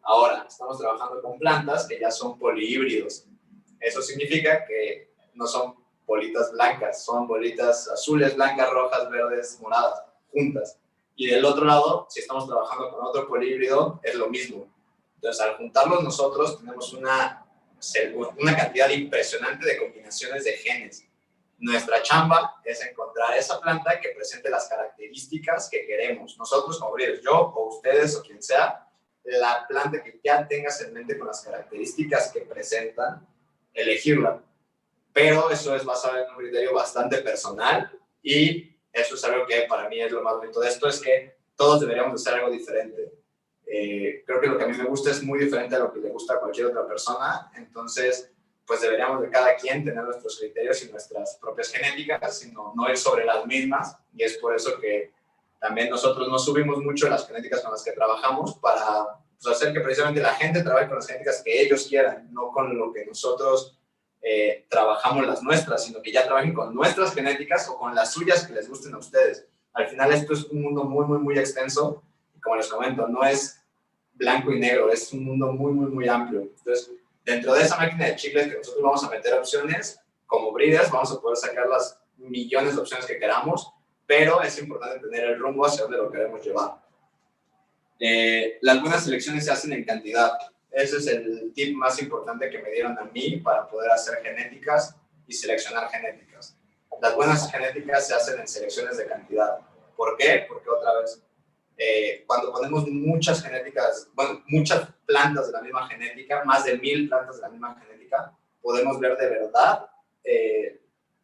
Ahora, estamos trabajando con plantas que ya son polihíbridos. Eso significa que no son bolitas blancas, son bolitas azules, blancas, rojas, verdes, moradas, juntas. Y del otro lado, si estamos trabajando con otro polihíbrido, es lo mismo. Entonces, al juntarlos nosotros, tenemos una cantidad impresionante de combinaciones de genes. Nuestra chamba es encontrar esa planta que presente las características que queremos. Nosotros, como breeders, yo o ustedes o quien sea, la planta que ya tengas en mente con las características que presentan, elegirla. Pero eso es basado en un criterio bastante personal y eso es algo que para mí es lo más bonito de esto, es que todos deberíamos hacer algo diferente. Creo que lo que a mí me gusta es muy diferente a lo que le gusta a cualquier otra persona, entonces pues deberíamos de cada quien tener nuestros criterios y nuestras propias genéticas, sino no ir sobre las mismas, y es por eso que también nosotros no subimos mucho las genéticas con las que trabajamos para pues, hacer que precisamente la gente trabaje con las genéticas que ellos quieran, no con lo que nosotros trabajamos las nuestras, sino que ya trabajen con nuestras genéticas o con las suyas que les gusten a ustedes. Al final esto es un mundo muy, muy, muy extenso y como les comento, no es blanco y negro, es un mundo muy, muy, muy amplio. Entonces, dentro de esa máquina de chicles que nosotros vamos a meter opciones, como breeders vamos a poder sacar las millones de opciones que queramos, pero es importante tener el rumbo hacia donde lo queremos llevar. Las buenas selecciones se hacen en cantidad. Ese es el tip más importante que me dieron a mí para poder hacer genéticas y seleccionar genéticas. Las buenas genéticas se hacen en selecciones de cantidad. ¿Por qué? Porque otra vez, cuando ponemos muchas genéticas, bueno, muchas plantas de la misma genética, más de 1000 plantas de la misma genética, podemos ver de verdad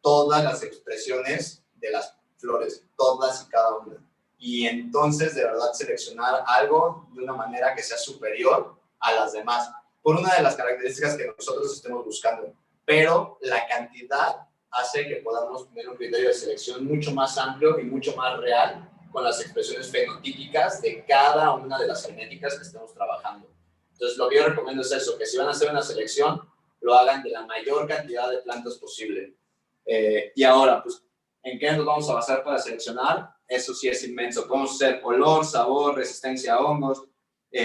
todas las expresiones de las flores, todas y cada una. Y entonces, de verdad, seleccionar algo de una manera que sea superior a las demás, por una de las características que nosotros estemos buscando. Pero la cantidad hace que podamos tener un criterio de selección mucho más amplio y mucho más real con las expresiones fenotípicas de cada una de las genéticas que estemos trabajando. Entonces, lo que yo recomiendo es eso, que si van a hacer una selección, lo hagan de la mayor cantidad de plantas posible. Y ahora, pues, ¿en qué nos vamos a basar para seleccionar? Eso sí es inmenso. Podemos hacer olor, sabor, resistencia a hongos,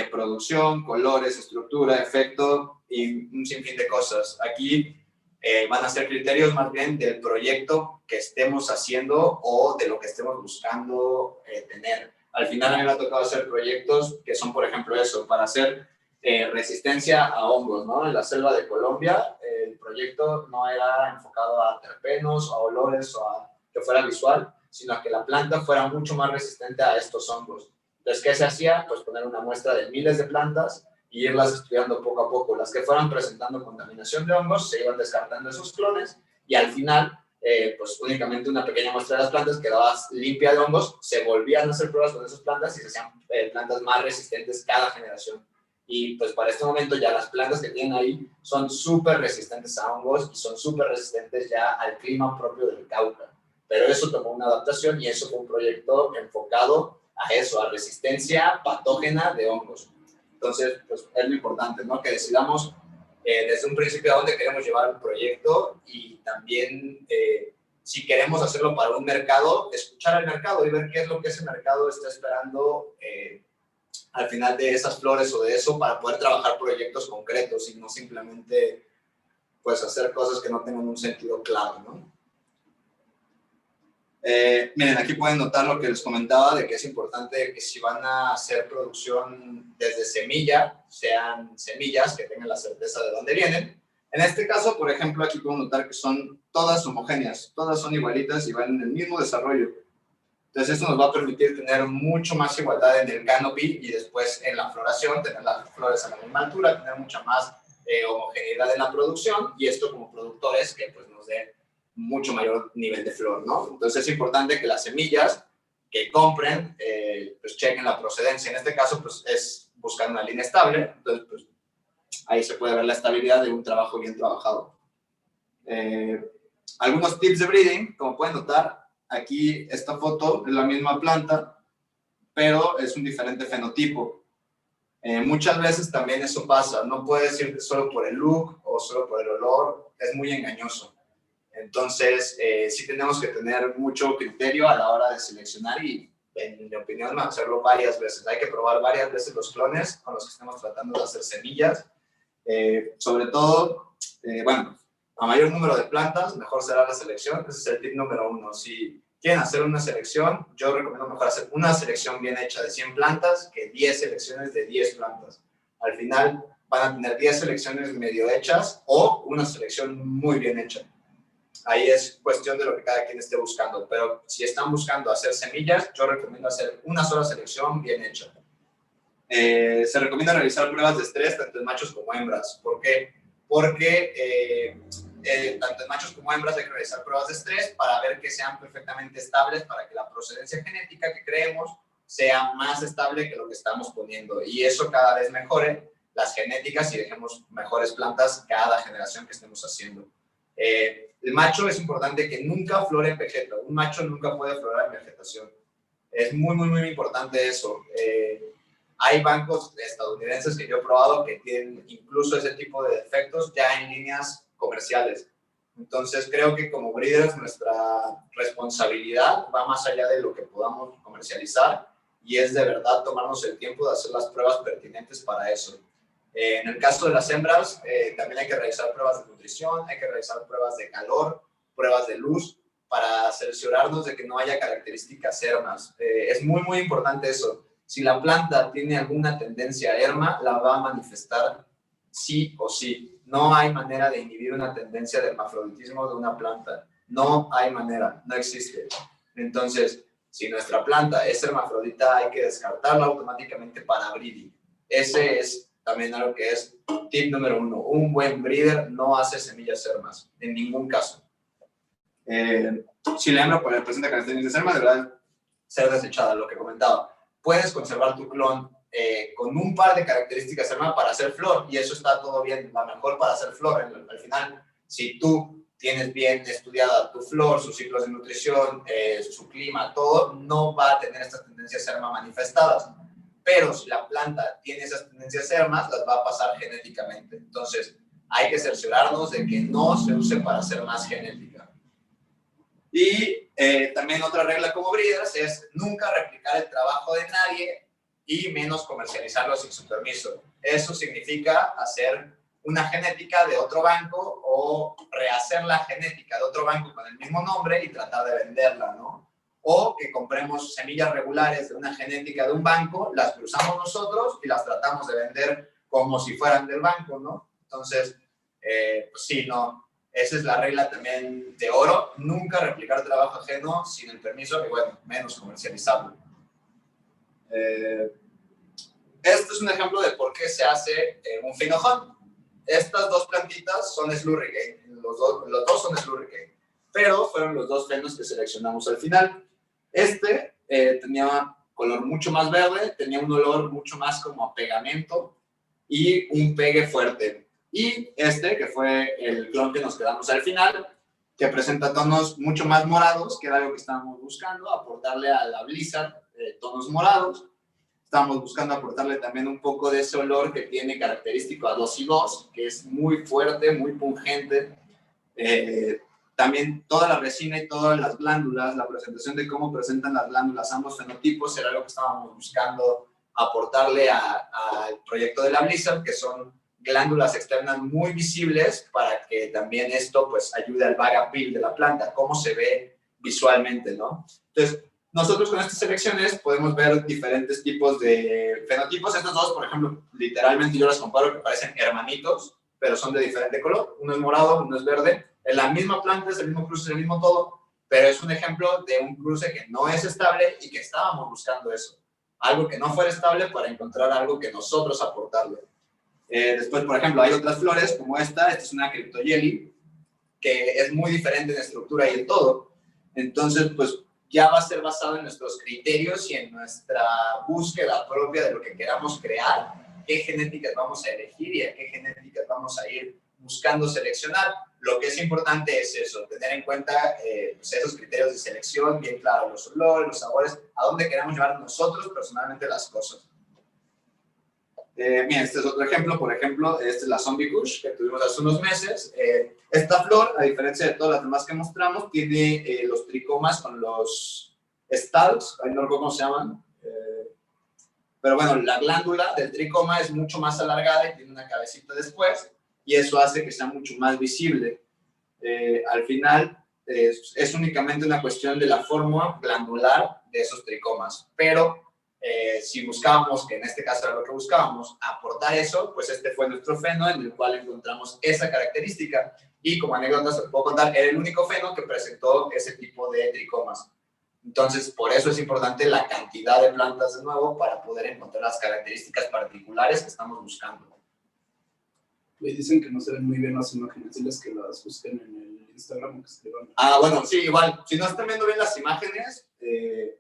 producción, colores, estructura, efecto y un sinfín de cosas. Aquí van a ser criterios más bien del proyecto que estemos haciendo o de lo que estemos buscando tener. Al final a mí me ha tocado hacer proyectos que son, por ejemplo, eso, para hacer resistencia a hongos, ¿no? En la selva de Colombia, el proyecto no era enfocado a terpenos, a olores o a que fuera visual, sino a que la planta fuera mucho más resistente a estos hongos. Entonces, ¿qué se hacía? Pues poner una muestra de miles de plantas y irlas estudiando poco a poco. Las que fueran presentando contaminación de hongos, se iban descartando esos clones y al final, pues únicamente una pequeña muestra de las plantas quedaba limpia de hongos, se volvían a hacer pruebas con esas plantas y se hacían plantas más resistentes cada generación. Y pues para este momento ya las plantas que tienen ahí son súper resistentes a hongos y son súper resistentes ya al clima propio del Cauca. Pero eso tomó una adaptación y eso fue un proyecto enfocado a eso, a resistencia patógena de hongos. Entonces, pues es lo importante, ¿no? Que decidamos desde un principio a dónde queremos llevar el proyecto y también si queremos hacerlo para un mercado, escuchar al mercado y ver qué es lo que ese mercado está esperando al final de esas flores o de eso para poder trabajar proyectos concretos y no simplemente pues hacer cosas que no tengan un sentido claro, ¿no? Miren, aquí pueden notar lo que les comentaba de que es importante que si van a hacer producción desde semilla, sean semillas que tengan la certeza de dónde vienen. En este caso, por ejemplo, aquí pueden notar que son todas homogéneas, todas son igualitas y van en el mismo desarrollo. Entonces, esto nos va a permitir tener mucho más igualdad en el canopy y después en la floración, tener las flores a la misma altura, tener mucha más homogeneidad en la producción y esto como productores que pues nos dé mucho mayor nivel de flor, ¿no? Entonces, es importante que las semillas que compren, pues chequen la procedencia. En este caso, pues es buscar una línea estable. Entonces, pues ahí se puede ver la estabilidad de un trabajo bien trabajado. Algunos tips de breeding, como pueden notar, aquí esta foto es la misma planta, pero es un diferente fenotipo. Muchas veces también eso pasa, no puede decirte solo por el look o solo por el olor, es muy engañoso. Entonces, sí tenemos que tener mucho criterio a la hora de seleccionar y, en mi opinión, hacerlo varias veces. Hay que probar varias veces los clones con los que estamos tratando de hacer semillas. Sobre todo, bueno, a mayor número de plantas, mejor será la selección. Ese es el tip número 1. Si quieren hacer una selección, yo recomiendo mejor hacer una selección bien hecha de 100 plantas que 10 selecciones de 10 plantas. Al final van a tener 10 selecciones medio hechas o una selección muy bien hecha. Ahí es cuestión de lo que cada quien esté buscando, pero si están buscando hacer semillas, yo recomiendo hacer una sola selección bien hecha. Se recomienda realizar pruebas de estrés tanto en machos como hembras. ¿Por qué? Porque tanto en machos como hembras hay que realizar pruebas de estrés para ver que sean perfectamente estables, para que la procedencia genética que creemos sea más estable que lo que estamos poniendo y eso cada vez mejore las genéticas y dejemos mejores plantas cada generación que estemos haciendo. El macho es importante que nunca flore en vegeta. Un macho nunca puede florar en vegetación. Es muy, muy, muy importante eso. Hay bancos estadounidenses que yo he probado que tienen incluso ese tipo de defectos ya en líneas comerciales. Entonces, creo que como breeders nuestra responsabilidad va más allá de lo que podamos comercializar y es de verdad tomarnos el tiempo de hacer las pruebas pertinentes para eso. En el caso de las hembras, también hay que realizar pruebas de nutrición, hay que realizar pruebas de calor, pruebas de luz, para cerciorarnos de que no haya características ermas. Es muy, muy importante eso. Si la planta tiene alguna tendencia a erma, la va a manifestar sí o sí. No hay manera de inhibir una tendencia de hermafroditismo de una planta. No hay manera, no existe. Entonces, si nuestra planta es hermafrodita, hay que descartarla automáticamente para breeding. Ese es también algo que es tip número 1. Un buen breeder no hace semillas hermas, en ningún caso. Si la hembra presenta características de herma, deberá ser desechada, lo que comentaba. Puedes conservar tu clon con un par de características herma para hacer flor, y eso está todo bien, la mejor para hacer flor. Al final, si tú tienes bien estudiada tu flor, sus ciclos de nutrición, su clima, todo, no va a tener estas tendencias herma manifestadas. Pero si la planta tiene esas tendencias hermas, las va a pasar genéticamente. Entonces, hay que cerciorarnos de que no se use para hacer más genética. Y también otra regla como breeders es nunca replicar el trabajo de nadie y menos comercializarlo sin su permiso. Eso significa hacer una genética de otro banco o rehacer la genética de otro banco con el mismo nombre y tratar de venderla, ¿no? O que compremos semillas regulares de una genética de un banco, las cruzamos nosotros y las tratamos de vender como si fueran del banco, ¿no? Entonces, pues sí, no. Esa es la regla también de oro. Nunca replicar trabajo ajeno sin el permiso y, bueno, menos comercializarlo. Este es un ejemplo de por qué se hace un finojón. Estas dos plantitas son Slurricane. Los dos son Slurricane. Pero fueron los dos fenos que seleccionamos al final. Este tenía color mucho más verde, tenía un olor mucho más como a pegamento y un pegue fuerte. Y este, que fue el clon que nos quedamos al final, que presenta tonos mucho más morados, que era algo que estábamos buscando, aportarle a la Blizzard tonos morados. Estábamos buscando aportarle también un poco de ese olor que tiene característico a 2Y2, que es muy fuerte, muy pungente. También toda la resina y todas las glándulas, la presentación de cómo presentan las glándulas, ambos fenotipos, era algo que estábamos buscando aportarle al proyecto de la Blizzard, que son glándulas externas muy visibles para que también esto pues ayude al bag appeal de la planta, cómo se ve visualmente, ¿no? Entonces, nosotros con estas selecciones podemos ver diferentes tipos de fenotipos. Estos dos, por ejemplo, literalmente yo los comparo que parecen hermanitos, pero son de diferente color. Uno es morado, uno es verde. En la misma planta, es el mismo cruce, es el mismo todo, pero es un ejemplo de un cruce que no es estable y que estábamos buscando eso. Algo que no fuera estable para encontrar algo que nosotros aportarle. Después, por ejemplo, hay otras flores como esta es una Cryptojelly, que es muy diferente en estructura y en todo. Entonces, pues ya va a ser basado en nuestros criterios y en nuestra búsqueda propia de lo que queramos crear, qué genéticas vamos a elegir y a qué genéticas vamos a ir buscando seleccionar. Lo que es importante es eso, tener en cuenta pues esos criterios de selección, bien claro, los olores, los sabores, a dónde queremos llevar nosotros personalmente las cosas. Bien, este es otro ejemplo. Por ejemplo, esta es la Zombie Kush que tuvimos hace unos meses. Esta flor, a diferencia de todas las demás que mostramos, tiene los tricomas con los stalks, ahí no recuerdo cómo se llaman, pero bueno, la glándula del tricoma es mucho más alargada y tiene una cabecita después, y eso hace que sea mucho más visible. Al final, es únicamente una cuestión de la forma glandular de esos tricomas, pero si buscábamos, que en este caso era lo que buscábamos, aportar eso, pues este fue nuestro feno en el cual encontramos esa característica. Y como anécdota se puedo contar, era el único feno que presentó ese tipo de tricomas. Entonces, por eso es importante la cantidad de plantas de nuevo para poder encontrar las características particulares que estamos buscando. Y dicen que no se ven muy bien las imágenes, diles que las busquen en el Instagram o que escriban. Bueno, sí, igual. Si no están viendo bien las imágenes,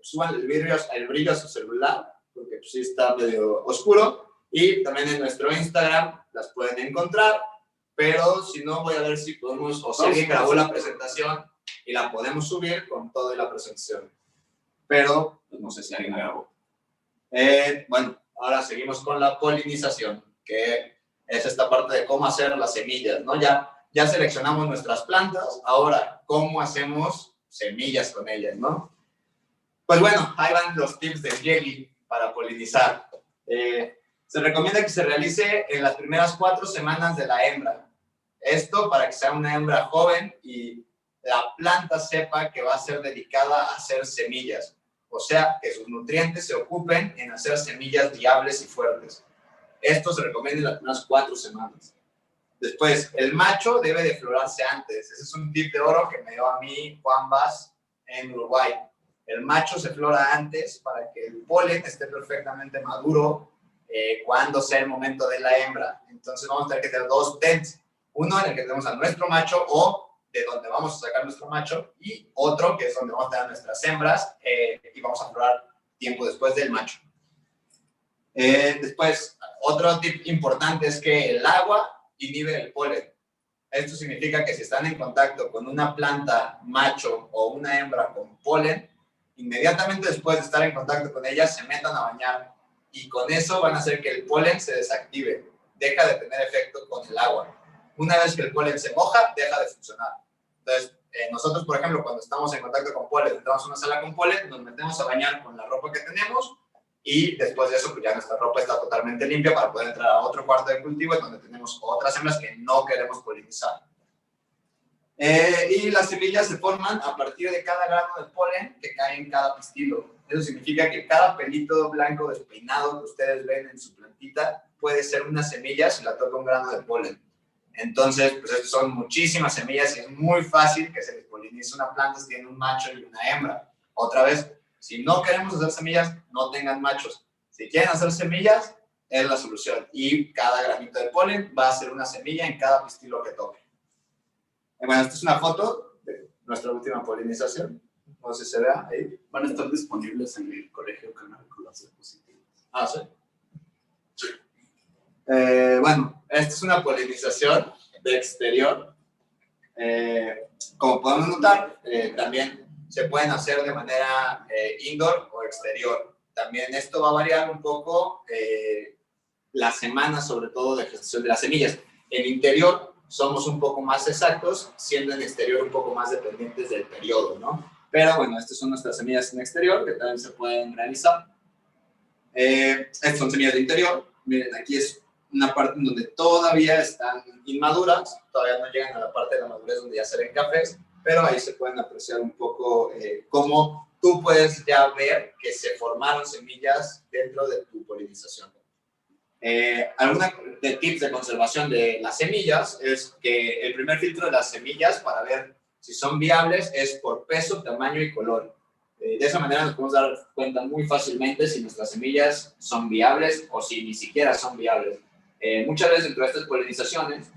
suban el brillo a su celular, porque pues, sí está medio oscuro. Y también en nuestro Instagram las pueden encontrar. Pero si no, voy a ver si podemos, o si alguien grabó la presentación y la podemos subir con toda la presentación. Pero pues, no sé si alguien la grabó. Bueno, ahora seguimos con la polinización, que es esta parte de cómo hacer las semillas, ¿no? Ya seleccionamos nuestras plantas, ahora, ¿cómo hacemos semillas con ellas, no? Pues bueno, ahí van los tips de Jelly para polinizar. Se recomienda que se realice en las primeras 4 semanas de la hembra. Esto para que sea una hembra joven y la planta sepa que va a ser dedicada a hacer semillas. O sea, que sus nutrientes se ocupen en hacer semillas viables y fuertes. Esto se recomienda en las primeras 4 semanas. Después, el macho debe de florarse antes. Ese es un tip de oro que me dio a mí Juan Vaz en Uruguay. El macho se flora antes para que el polen esté perfectamente maduro cuando sea el momento de la hembra. Entonces vamos a tener que tener dos dents. Uno en el que tenemos a nuestro macho o de donde vamos a sacar nuestro macho y otro que es donde vamos a tener nuestras hembras y vamos a florar tiempo después del macho. Después, otro tip importante es que el agua inhibe el polen. Esto significa que si están en contacto con una planta macho o una hembra con polen, inmediatamente después de estar en contacto con ellas se metan a bañar y con eso van a hacer que el polen se desactive, deja de tener efecto con el agua. Una vez que el polen se moja, deja de funcionar. Entonces, nosotros, por ejemplo, cuando estamos en contacto con polen, entramos a una sala con polen, nos metemos a bañar con la ropa que tenemos y después de eso, pues ya nuestra ropa está totalmente limpia para poder entrar a otro cuarto de cultivo en donde tenemos otras hembras que no queremos polinizar. Y las semillas se forman a partir de cada grano de polen que cae en cada pistilo. Eso significa que cada pelito blanco despeinado que ustedes ven en su plantita puede ser una semilla si la toca un grano de polen. Entonces, pues son muchísimas semillas y es muy fácil que se les polinice una planta si tiene un macho y una hembra. Otra vez, si no queremos hacer semillas, no tengan machos. Si quieren hacer semillas, es la solución. Y cada granito de polen va a ser una semilla en cada pistilo que toque. Bueno, esta es una foto de nuestra última polinización. No sé si se vea ahí. Van a estar disponibles en el Colegio Canábico Diapositivas. Ah, sí. Bueno, esta es una polinización de exterior. Como podemos notar, también se pueden hacer de manera indoor o exterior. También esto va a variar un poco la semana, sobre todo de gestación de las semillas. En interior somos un poco más exactos, siendo en exterior un poco más dependientes del periodo, ¿no? Pero bueno, estas son nuestras semillas en exterior que también se pueden realizar. Estas son semillas de interior. Miren, aquí es una parte en donde todavía están inmaduras, todavía no llegan a la parte de la madurez donde ya se ven cafés, pero ahí se pueden apreciar un poco cómo tú puedes ya ver que se formaron semillas dentro de tu polinización. Algunos tips de conservación de las semillas es que el primer filtro de las semillas para ver si son viables es por peso, tamaño y color. De esa manera nos podemos dar cuenta muy fácilmente si nuestras semillas son viables o si ni siquiera son viables. Muchas veces dentro de estas polinizaciones,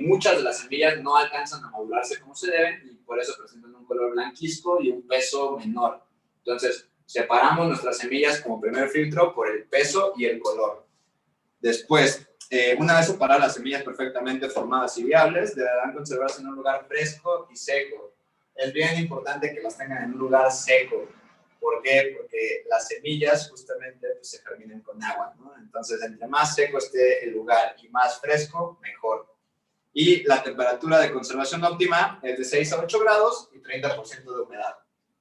muchas de las semillas no alcanzan a madurarse como se deben y por eso presentan un color blanquizco y un peso menor. Entonces, separamos nuestras semillas como primer filtro por el peso y el color. Después, una vez separadas las semillas perfectamente formadas y viables, deberán conservarse en un lugar fresco y seco. Es bien importante que las tengan en un lugar seco. ¿Por qué? Porque las semillas justamente pues, se germinan con agua, ¿no? Entonces, entre más seco esté el lugar y más fresco, mejor. Y la temperatura de conservación óptima es de 6 a 8 grados y 30% de humedad.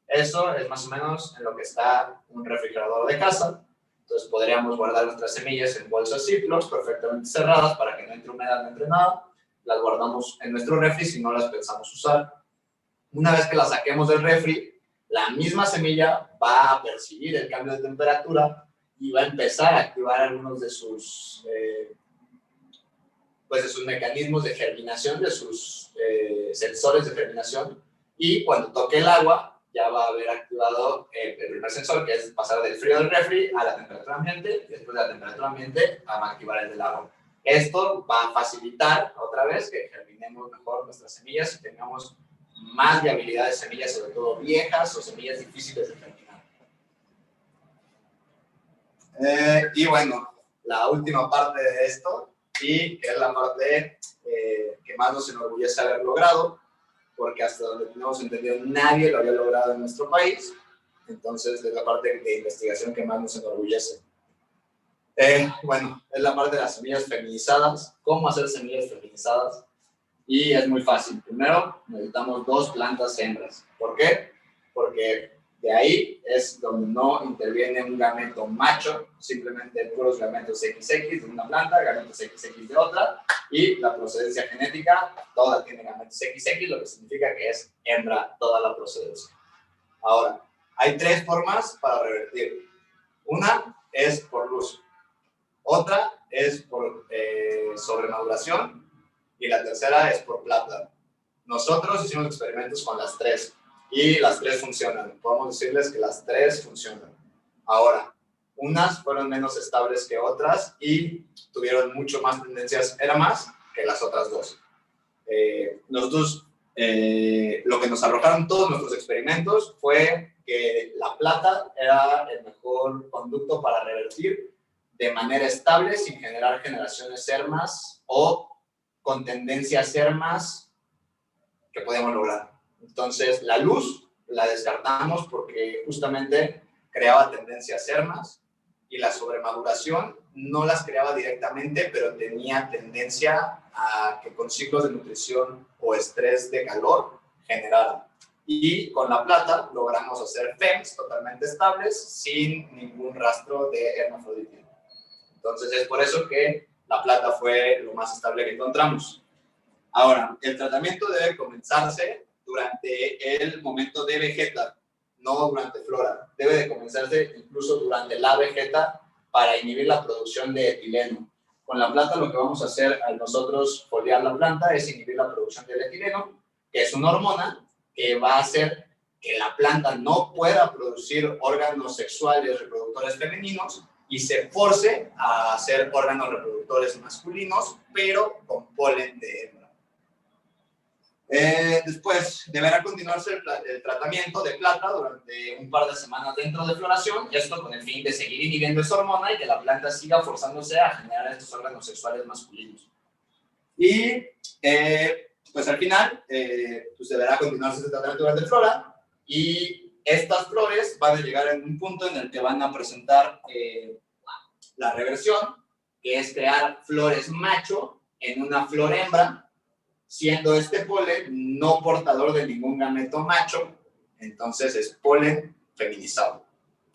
Eso es más o menos en lo que está un refrigerador de casa. Entonces, podríamos guardar nuestras semillas en bolsas Ziploc perfectamente cerradas para que no entre humedad, no entre nada. Las guardamos en nuestro refri si no las pensamos usar. Una vez que las saquemos del refri, la misma semilla va a percibir el cambio de temperatura y va a empezar a activar algunos de sus, de sus mecanismos de germinación, de sus sensores de germinación, y cuando toque el agua ya va a haber activado el primer sensor, que es pasar del frío del refri a la temperatura ambiente, y después de la temperatura ambiente a activar el del agua. Esto va a facilitar, otra vez, que germinemos mejor nuestras semillas y tengamos más viabilidad de semillas, sobre todo viejas o semillas difíciles de germinar. Y bueno, la última parte de esto, y que es la parte que más nos enorgullece haber logrado, porque hasta donde tenemos entendido nadie lo había logrado en nuestro país, entonces es la parte de investigación que más nos enorgullece. Bueno, es la parte de las semillas feminizadas, cómo hacer semillas feminizadas. Y es muy fácil. Primero, necesitamos 2 plantas hembras. ¿Por qué? Porque de ahí es donde no interviene un gameto macho, simplemente puros gametos XX de una planta, gametos XX de otra, y la procedencia genética, toda tiene gametos XX, lo que significa que es hembra toda la procedencia. Ahora, hay 3 formas para revertir. Una es por luz. Otra es por sobremaduración. y la tercera es por plata. Nosotros hicimos experimentos con las tres y las tres funcionan. Podemos decirles que las tres funcionan. Ahora, unas fueron menos estables que otras y tuvieron mucho más tendencias, era más que las otras dos. Nosotros, lo que nos arrojaron todos nuestros experimentos fue que la plata era el mejor conducto para revertir de manera estable sin generar generaciones sermas o con tendencias sermas que podíamos lograr. Entonces, la luz la descartamos porque justamente creaba tendencias sermas y la sobremaduración no las creaba directamente, pero tenía tendencia a que con ciclos de nutrición o estrés de calor generaran. Y con la plata logramos hacer FEMs totalmente estables sin ningún rastro de hermafroditismo. Entonces es por eso que la plata fue lo más estable que encontramos. Ahora, el tratamiento debe comenzarse durante el momento de vegeta, no durante flora. Debe de comenzarse incluso durante la vegeta para inhibir la producción de etileno. Con la planta lo que vamos a hacer al nosotros foliar la planta es inhibir la producción del etileno, que es una hormona que va a hacer que la planta no pueda producir órganos sexuales reproductores femeninos y se force a hacer órganos reproductores masculinos, pero con polen de hembra. Después deberá continuarse el tratamiento de plata durante un par de semanas dentro de floración, esto con el fin de seguir inhibiendo esa hormona y que la planta siga forzándose a generar estos órganos sexuales masculinos. Y pues al final pues deberá continuarse este tratamiento durante flora y estas flores van a llegar en un punto en el que van a presentar la reversión, que es crear flores macho en una flor hembra, siendo este polen no portador de ningún gameto macho, entonces es polen feminizado.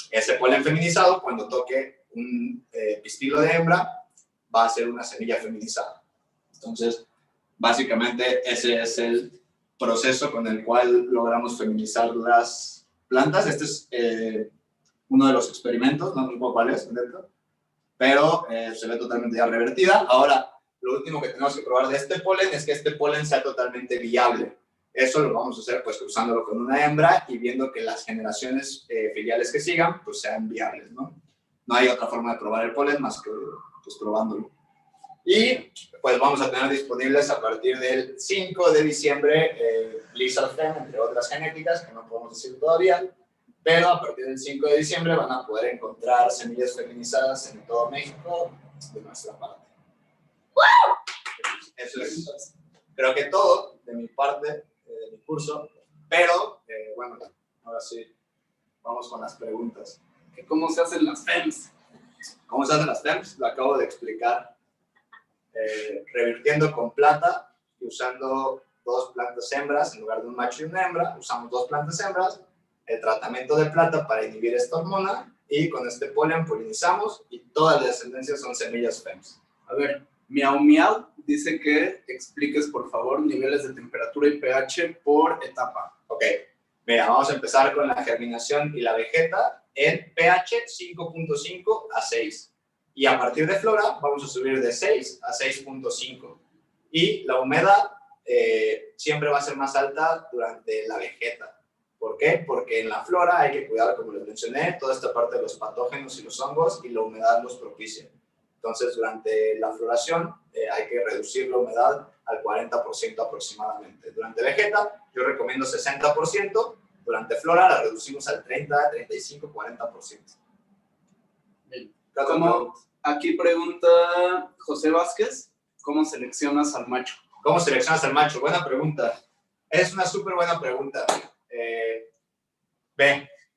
Ese polen feminizado, cuando toque un pistilo de hembra, va a ser una semilla feminizada. Entonces, básicamente ese es el proceso con el cual logramos feminizar las plantas. Este es uno de los experimentos, no recuerdo cuál es, pero se ve totalmente ya revertida. Ahora, lo último que tenemos que probar de este polen es que este polen sea totalmente viable. Eso lo vamos a hacer pues cruzándolo con una hembra y viendo que las generaciones filiales que sigan pues sean viables, ¿no? No hay otra forma de probar el polen más que pues probándolo. Y pues vamos a tener disponibles a partir del 5 de diciembre Blizzard Fem, entre otras genéticas que no podemos decir todavía, pero a partir del 5 de diciembre van a poder encontrar semillas feminizadas en todo México de nuestra parte. Eso es, creo que todo de mi parte, de mi curso, pero bueno, ahora sí, vamos con las preguntas. ¿Cómo se hacen las FEMs? ¿Cómo se hacen las FEMs? Lo acabo de explicar. Revirtiendo con plata y usando dos plantas hembras en lugar de un macho y una hembra, usamos dos plantas hembras, el tratamiento de plata para inhibir esta hormona y con este polen polinizamos y todas las descendencias son semillas FEMs. A ver, Miau Miau dice que expliques por favor niveles de temperatura y pH por etapa. Ok, mira, vamos a empezar con la germinación y la vegeta en pH 5.5 a 6. Y a partir de flora vamos a subir de 6 a 6.5. Y la humedad siempre va a ser más alta durante la vegeta. ¿Por qué? Porque en la flora hay que cuidar, como les mencioné, toda esta parte de los patógenos y los hongos y la humedad los propicia. Entonces, durante la floración hay que reducir la humedad al 40% aproximadamente. Durante vegeta yo recomiendo 60%, durante flora la reducimos al 30, 35, 40%. Como aquí pregunta José Vázquez, ¿cómo seleccionas al macho? ¿Cómo seleccionas al macho? Buena pregunta. Es una súper buena pregunta.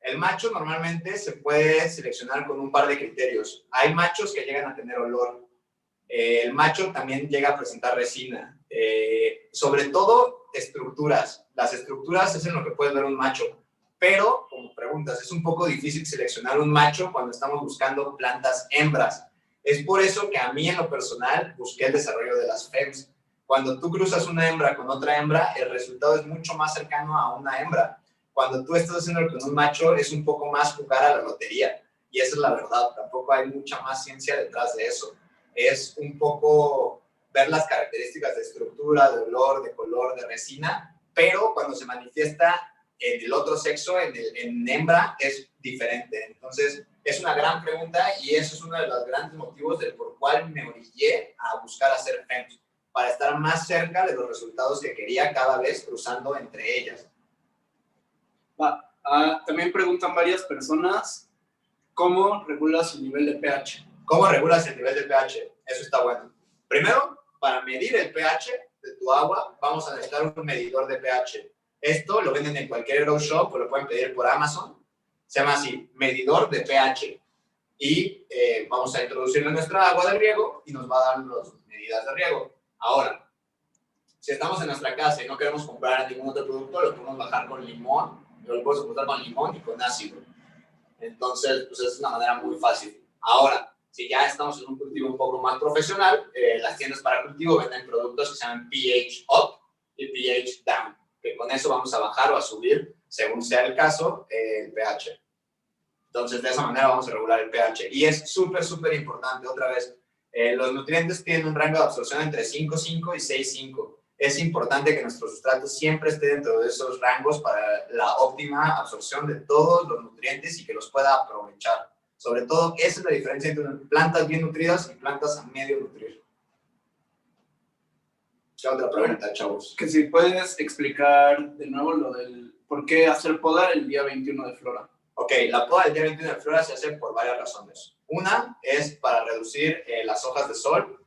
El macho normalmente se puede seleccionar con un par de criterios. Hay machos que llegan a tener olor. El macho también llega a presentar resina. Sobre todo, estructuras. Las estructuras es en lo que puedes ver un macho. Pero, como preguntas, es un poco difícil seleccionar un macho cuando estamos buscando plantas hembras. Es por eso que a mí, en lo personal, busqué el desarrollo de las FEMs. Cuando tú cruzas una hembra con otra hembra, el resultado es mucho más cercano a una hembra. Cuando tú estás haciendo con un macho, es un poco más jugar a la lotería. Y esa es la verdad. Tampoco hay mucha más ciencia detrás de eso. Es un poco ver las características de estructura, de olor, de color, de resina, pero cuando se manifiesta en el otro sexo, en hembra, es diferente. Entonces, es una gran pregunta y eso es uno de los grandes motivos del por cual me orillé a buscar hacer FEMS, para estar más cerca de los resultados que quería cada vez cruzando entre ellas. También preguntan varias personas, ¿cómo regulas el nivel de pH? ¿Cómo regulas el nivel de pH? Eso está bueno. Primero, para medir el pH de tu agua, vamos a necesitar un medidor de pH. Esto lo venden en cualquier grow shop o lo pueden pedir por Amazon. Se llama así, medidor de pH. Y vamos a introducirlo en nuestra agua de riego y nos va a dar las medidas de riego. Ahora, si estamos en nuestra casa y no queremos comprar ningún otro producto, lo podemos bajar con limón, lo podemos ocultar con limón y con ácido. Entonces, pues es una manera muy fácil. Ahora, si ya estamos en un cultivo un poco más profesional, las tiendas para cultivo venden productos que se llaman pH up y pH down, que con eso vamos a bajar o a subir, según sea el caso, el pH. Entonces, de esa manera vamos a regular el pH. Y es súper, súper importante, otra vez, los nutrientes tienen un rango de absorción entre 5,5 y 6,5. Es importante que nuestro sustrato siempre esté dentro de esos rangos para la óptima absorción de todos los nutrientes y que los pueda aprovechar. Sobre todo, esa es la diferencia entre plantas bien nutridas y plantas a medio nutrir. ¿Qué otra pregunta, chavos? Que si puedes explicar de nuevo lo del por qué hacer poda el día 21 de flora. Ok, la poda del día 21 de flora se hace por varias razones. Una es para reducir las hojas de sol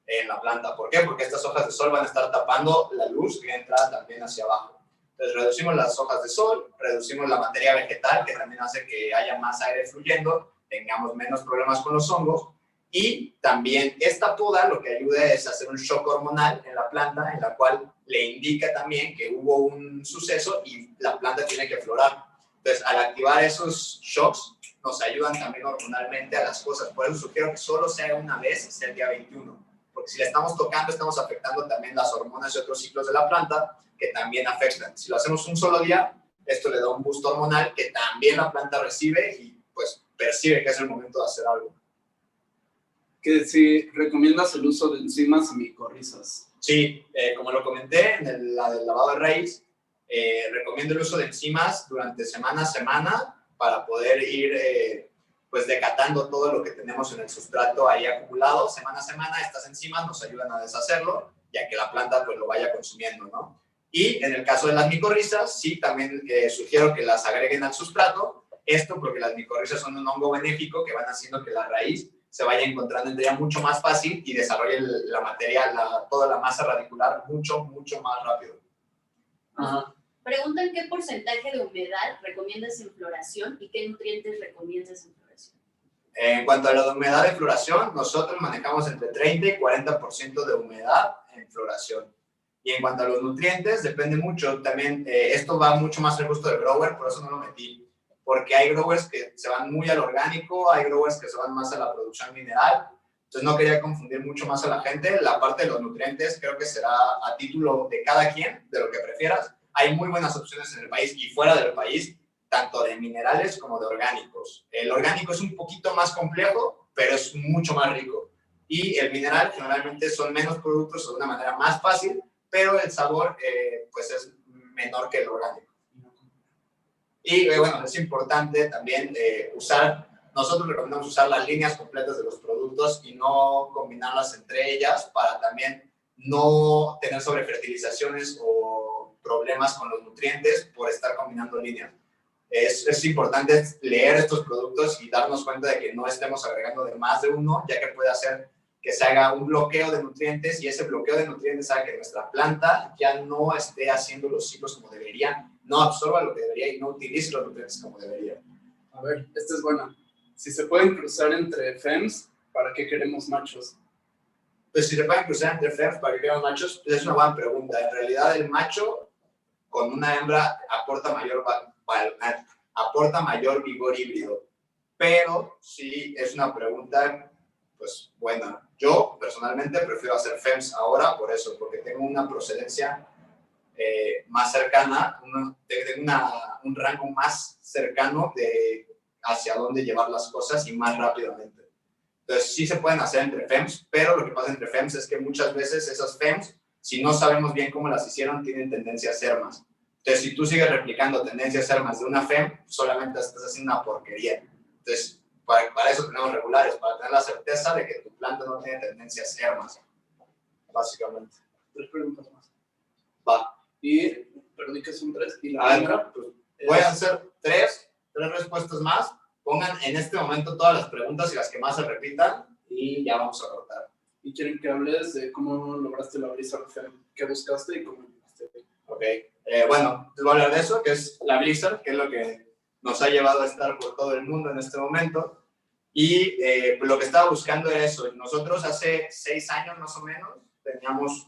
en la planta. ¿Por qué? Porque estas hojas de sol van a estar tapando la luz que entra también hacia abajo. Entonces, reducimos las hojas de sol, reducimos la materia vegetal, que también hace que haya más aire fluyendo, tengamos menos problemas con los hongos. Y también esta poda lo que ayuda es hacer un shock hormonal en la planta, en la cual le indica también que hubo un suceso y la planta tiene que florar. Entonces, al activar esos shocks, nos ayudan también hormonalmente a las cosas. Por eso sugiero que solo se haga una vez, es el día 21. Porque si le estamos tocando, estamos afectando también las hormonas y otros ciclos de la planta que también afectan. Si lo hacemos un solo día, esto le da un boost hormonal que también la planta recibe y pues percibe que es el momento de hacer algo. Que si recomiendas el uso de enzimas y micorrizas. Sí, como lo comenté en la del lavado de raíz, recomiendo el uso de enzimas durante semana a semana para poder ir pues decatando todo lo que tenemos en el sustrato ahí acumulado. Semana a semana estas enzimas nos ayudan a deshacerlo, ya que la planta pues lo vaya consumiendo, ¿no? Y en el caso de las micorrizas, sí, también sugiero que las agreguen al sustrato. Esto porque las micorrizas son un hongo benéfico que van haciendo que la raíz se vaya encontrando entre ella mucho más fácil y desarrolle la materia, toda la masa radicular mucho, mucho más rápido. Ajá. Preguntan qué porcentaje de humedad recomiendas en floración y qué nutrientes recomiendas en floración. En cuanto a la humedad de floración, nosotros manejamos entre 30 y 40% de humedad en floración. Y en cuanto a los nutrientes, depende mucho. También esto va mucho más al gusto del grower, por eso no lo metí. Porque hay growers que se van muy al orgánico, hay growers que se van más a la producción mineral. Entonces no quería confundir mucho más a la gente. La parte de los nutrientes creo que será a título de cada quien, de lo que prefieras. Hay muy buenas opciones en el país y fuera del país, tanto de minerales como de orgánicos. El orgánico es un poquito más complejo, pero es mucho más rico. Y el mineral generalmente son menos productos de una manera más fácil, pero el sabor pues es menor que el orgánico. Y bueno, es importante también nosotros recomendamos usar las líneas completas de los productos y no combinarlas entre ellas para también no tener sobrefertilizaciones o problemas con los nutrientes por estar combinando líneas. Es importante leer estos productos y darnos cuenta de que no estemos agregando de más de uno, ya que puede hacer que se haga un bloqueo de nutrientes y ese bloqueo de nutrientes haga que nuestra planta ya no esté haciendo los ciclos como debería, no absorba lo que debería y no utilice los nutrientes como debería. A ver, esta es buena. Si se pueden cruzar entre FEMS, ¿para qué queremos machos? Pues si se pueden cruzar entre FEMS, ¿para qué queremos machos? Pues es una buena pregunta. En realidad el macho con una hembra aporta mayor vigor híbrido, pero sí es una pregunta pues buena. Yo personalmente prefiero hacer FEMS ahora por eso, porque tengo una procedencia más cercana, un rango más cercano de hacia dónde llevar las cosas y más rápidamente. Entonces, sí se pueden hacer entre FEMs, pero lo que pasa entre FEMs es que muchas veces esas FEMs, si no sabemos bien cómo las hicieron, tienen tendencia a ser más. Entonces, si tú sigues replicando tendencia a ser más de una FEM, solamente estás haciendo una porquería. Entonces, para eso tenemos regulares, para tener la certeza de que tu planta no tiene tendencia a ser más, básicamente. 3 preguntas más. Va. Y, perdón, que son 3. Y la A ver, primera, pues, voy a hacer tres respuestas más. Pongan en este momento todas las preguntas y las que más se repitan y ya vamos a cortar. y quieren que hables de cómo lograste la Blizzard, qué buscaste y cómo llegaste. Ok. Bueno, les voy a hablar de eso, que es la Blizzard, que es lo que nos ha llevado a estar por todo el mundo en este momento. Y pues lo que estaba buscando era eso. Nosotros hace 6 años más o menos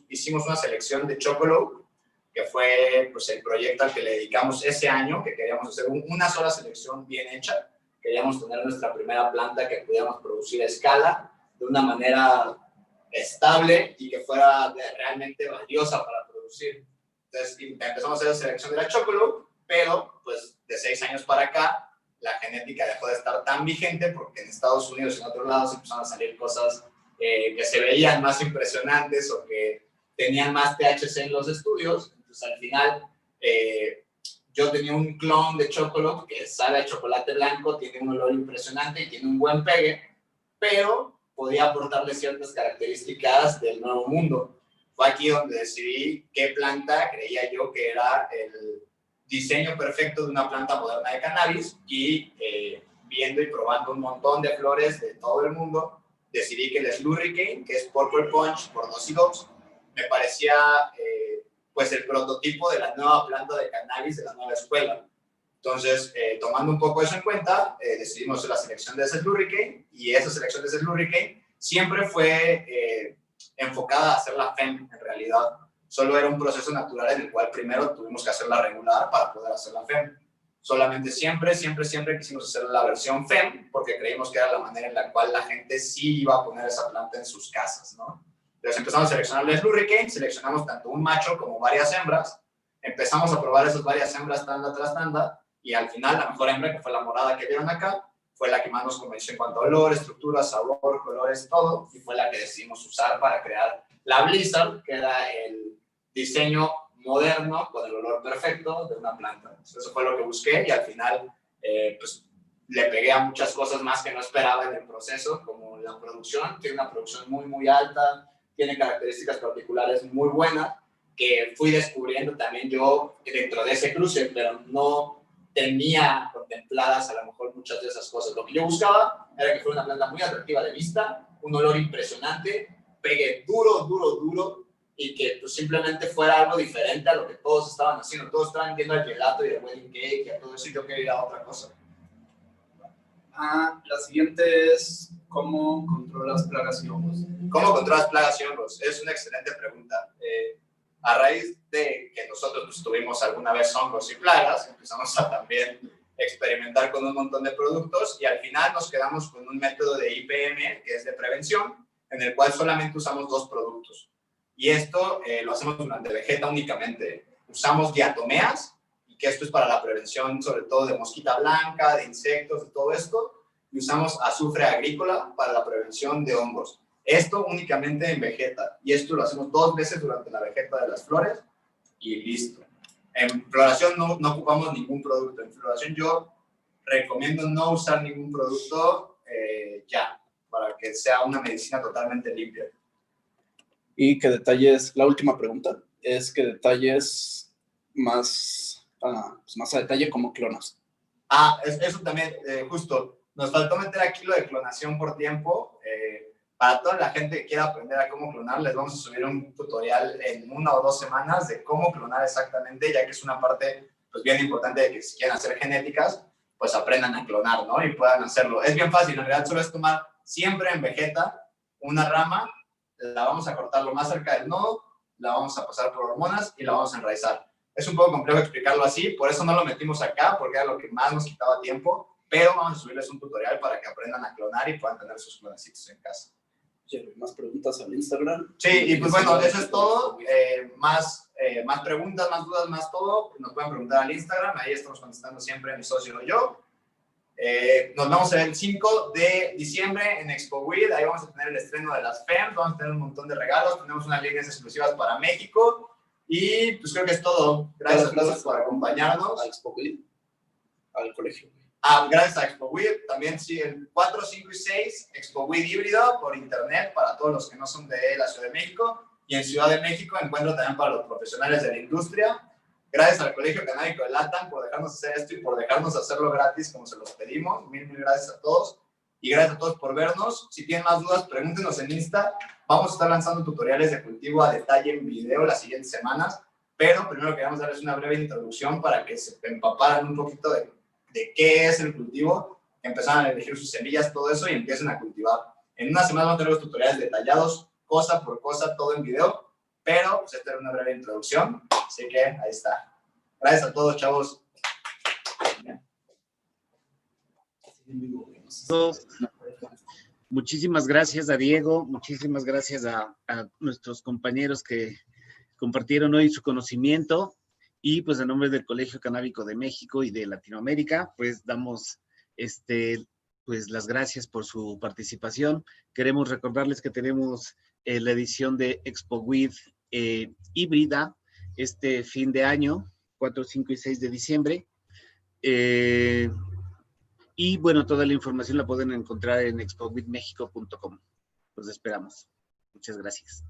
hicimos una selección de Chocolow, que fue pues, el proyecto al que le dedicamos ese año, que queríamos hacer una sola selección bien hecha. Queríamos tener nuestra primera planta que pudiéramos producir a escala de una manera estable y que fuera realmente valiosa para producir. Entonces empezamos a hacer la selección de la Chocolow, pero pues de 6 años para acá la genética dejó de estar tan vigente porque en Estados Unidos y en otros lados empezaron a salir cosas que se veían más impresionantes o que tenían más THC en los estudios. Entonces al final yo tenía un clon de Chocolow que sabe a chocolate blanco, tiene un olor impresionante y tiene un buen pegue, pero podía aportarle ciertas características del nuevo mundo. Fue aquí donde decidí qué planta creía yo que era el diseño perfecto de una planta moderna de cannabis y viendo y probando un montón de flores de todo el mundo, decidí que el Slurricane, que es Purple Punch por 2 y 2, me parecía pues el prototipo de la nueva planta de cannabis de la nueva escuela. Entonces, tomando un poco eso en cuenta, decidimos hacer la selección de ese Slurricane y esa selección de ese Slurricane siempre fue enfocada a hacer la FEM en realidad. Solo era un proceso natural en el cual primero tuvimos que hacerla regular para poder hacer la FEM. Solamente siempre quisimos hacer la versión FEM porque creímos que era la manera en la cual la gente sí iba a poner esa planta en sus casas, ¿no? Entonces empezamos a seleccionar el Slurricane, seleccionamos tanto un macho como varias hembras, empezamos a probar esas varias hembras tanda tras tanda y al final la mejor hembra, que fue la morada que vieron acá, fue la que más nos convenció en cuanto a olor, estructura, sabor, colores, todo, y fue la que decidimos usar para crear la Blizzard, que era el diseño moderno con el olor perfecto de una planta. Eso fue lo que busqué y al final pues le pegué a muchas cosas más que no esperaba en el proceso, como la producción. Tiene una producción muy, muy alta, tiene características particulares muy buenas que fui descubriendo también yo dentro de ese cruce, pero no tenía contempladas a lo mejor muchas de esas cosas. Lo que yo buscaba era que fuera una planta muy atractiva de vista, un olor impresionante, pegue duro, y que pues, simplemente fuera algo diferente a lo que todos estaban haciendo. Todos estaban viendo al gelato y al wedding cake y a todo eso, y yo quería ir a otra cosa. La siguiente es, ¿cómo controlas plagas y hongos? ¿Cómo controlas plagas y hongos? Es una excelente pregunta. A raíz de que nosotros pues, tuvimos alguna vez hongos y plagas, empezamos a también experimentar con un montón de productos y al final nos quedamos con un método de IPM, que es de prevención, en el cual solamente usamos 2 productos. Y esto lo hacemos durante vegeta únicamente. Usamos diatomeas, y que esto es para la prevención sobre todo de mosquita blanca, de insectos, de todo esto. Y usamos azufre agrícola para la prevención de hongos. Esto únicamente en vegeta. Y esto lo hacemos 2 veces durante la vegeta de las flores y listo. En floración no ocupamos ningún producto. En floración yo recomiendo no usar ningún producto para que sea una medicina totalmente limpia. Y que detalles, la última pregunta, es que detalles más a detalle cómo clonas. Eso también, justo, nos faltó meter aquí lo de clonación por tiempo. Para toda la gente que quiera aprender a cómo clonar, les vamos a subir un tutorial en 1 o 2 semanas de cómo clonar exactamente, ya que es una parte pues, bien importante de que si quieren hacer genéticas, pues aprendan a clonar, ¿no? Y puedan hacerlo. Es bien fácil, en realidad solo es tomar siempre en vegeta una rama, la vamos a cortar lo más cerca del nodo, la vamos a pasar por hormonas y la vamos a enraizar. Es un poco complejo explicarlo así, por eso no lo metimos acá, porque era lo que más nos quitaba tiempo, pero vamos a subirles un tutorial para que aprendan a clonar y puedan tener sus clonecitos en casa. ¿Más preguntas al Instagram? Sí, y pues bueno, eso es todo. Más preguntas, más dudas, más todo, nos pueden preguntar al Instagram, ahí estamos contestando siempre mi socio o yo. Nos vemos el 5 de diciembre en Expo WID. Ahí vamos a tener el estreno de las FEMS, vamos a tener un montón de regalos, tenemos unas líneas exclusivas para México y pues creo que es todo. Gracias a todos por acompañarnos. A Expo WID, al colegio. Gracias a Expo WID, también sí, el 4, 5 y 6, Expo WID híbrido por internet para todos los que no son de la Ciudad de México. Y en Ciudad de México encuentro también para los profesionales de la industria. Gracias al Colegio Canábico de LATAM por dejarnos hacer esto y por dejarnos hacerlo gratis como se los pedimos. Mil gracias a todos. Y gracias a todos por vernos. Si tienen más dudas, pregúntenos en Insta. Vamos a estar lanzando tutoriales de cultivo a detalle en video las siguientes semanas. Pero primero queremos darles una breve introducción para que se empaparan un poquito de qué es el cultivo, empezaran a elegir sus semillas, todo eso, y empiecen a cultivar. En una semana vamos a tener los tutoriales detallados, cosa por cosa, todo en video, pero pues esta era una breve introducción, así que ahí está. Gracias a todos, chavos. Muchísimas gracias a Diego, muchísimas gracias a nuestros compañeros que compartieron hoy su conocimiento. Y pues en nombre del Colegio Canábico de México y de Latinoamérica, pues damos pues las gracias por su participación. Queremos recordarles que tenemos la edición de Expo WID híbrida este fin de año, 4, 5 y 6 de diciembre. Y bueno, toda la información la pueden encontrar en expowidmexico.com. Los esperamos. Muchas gracias.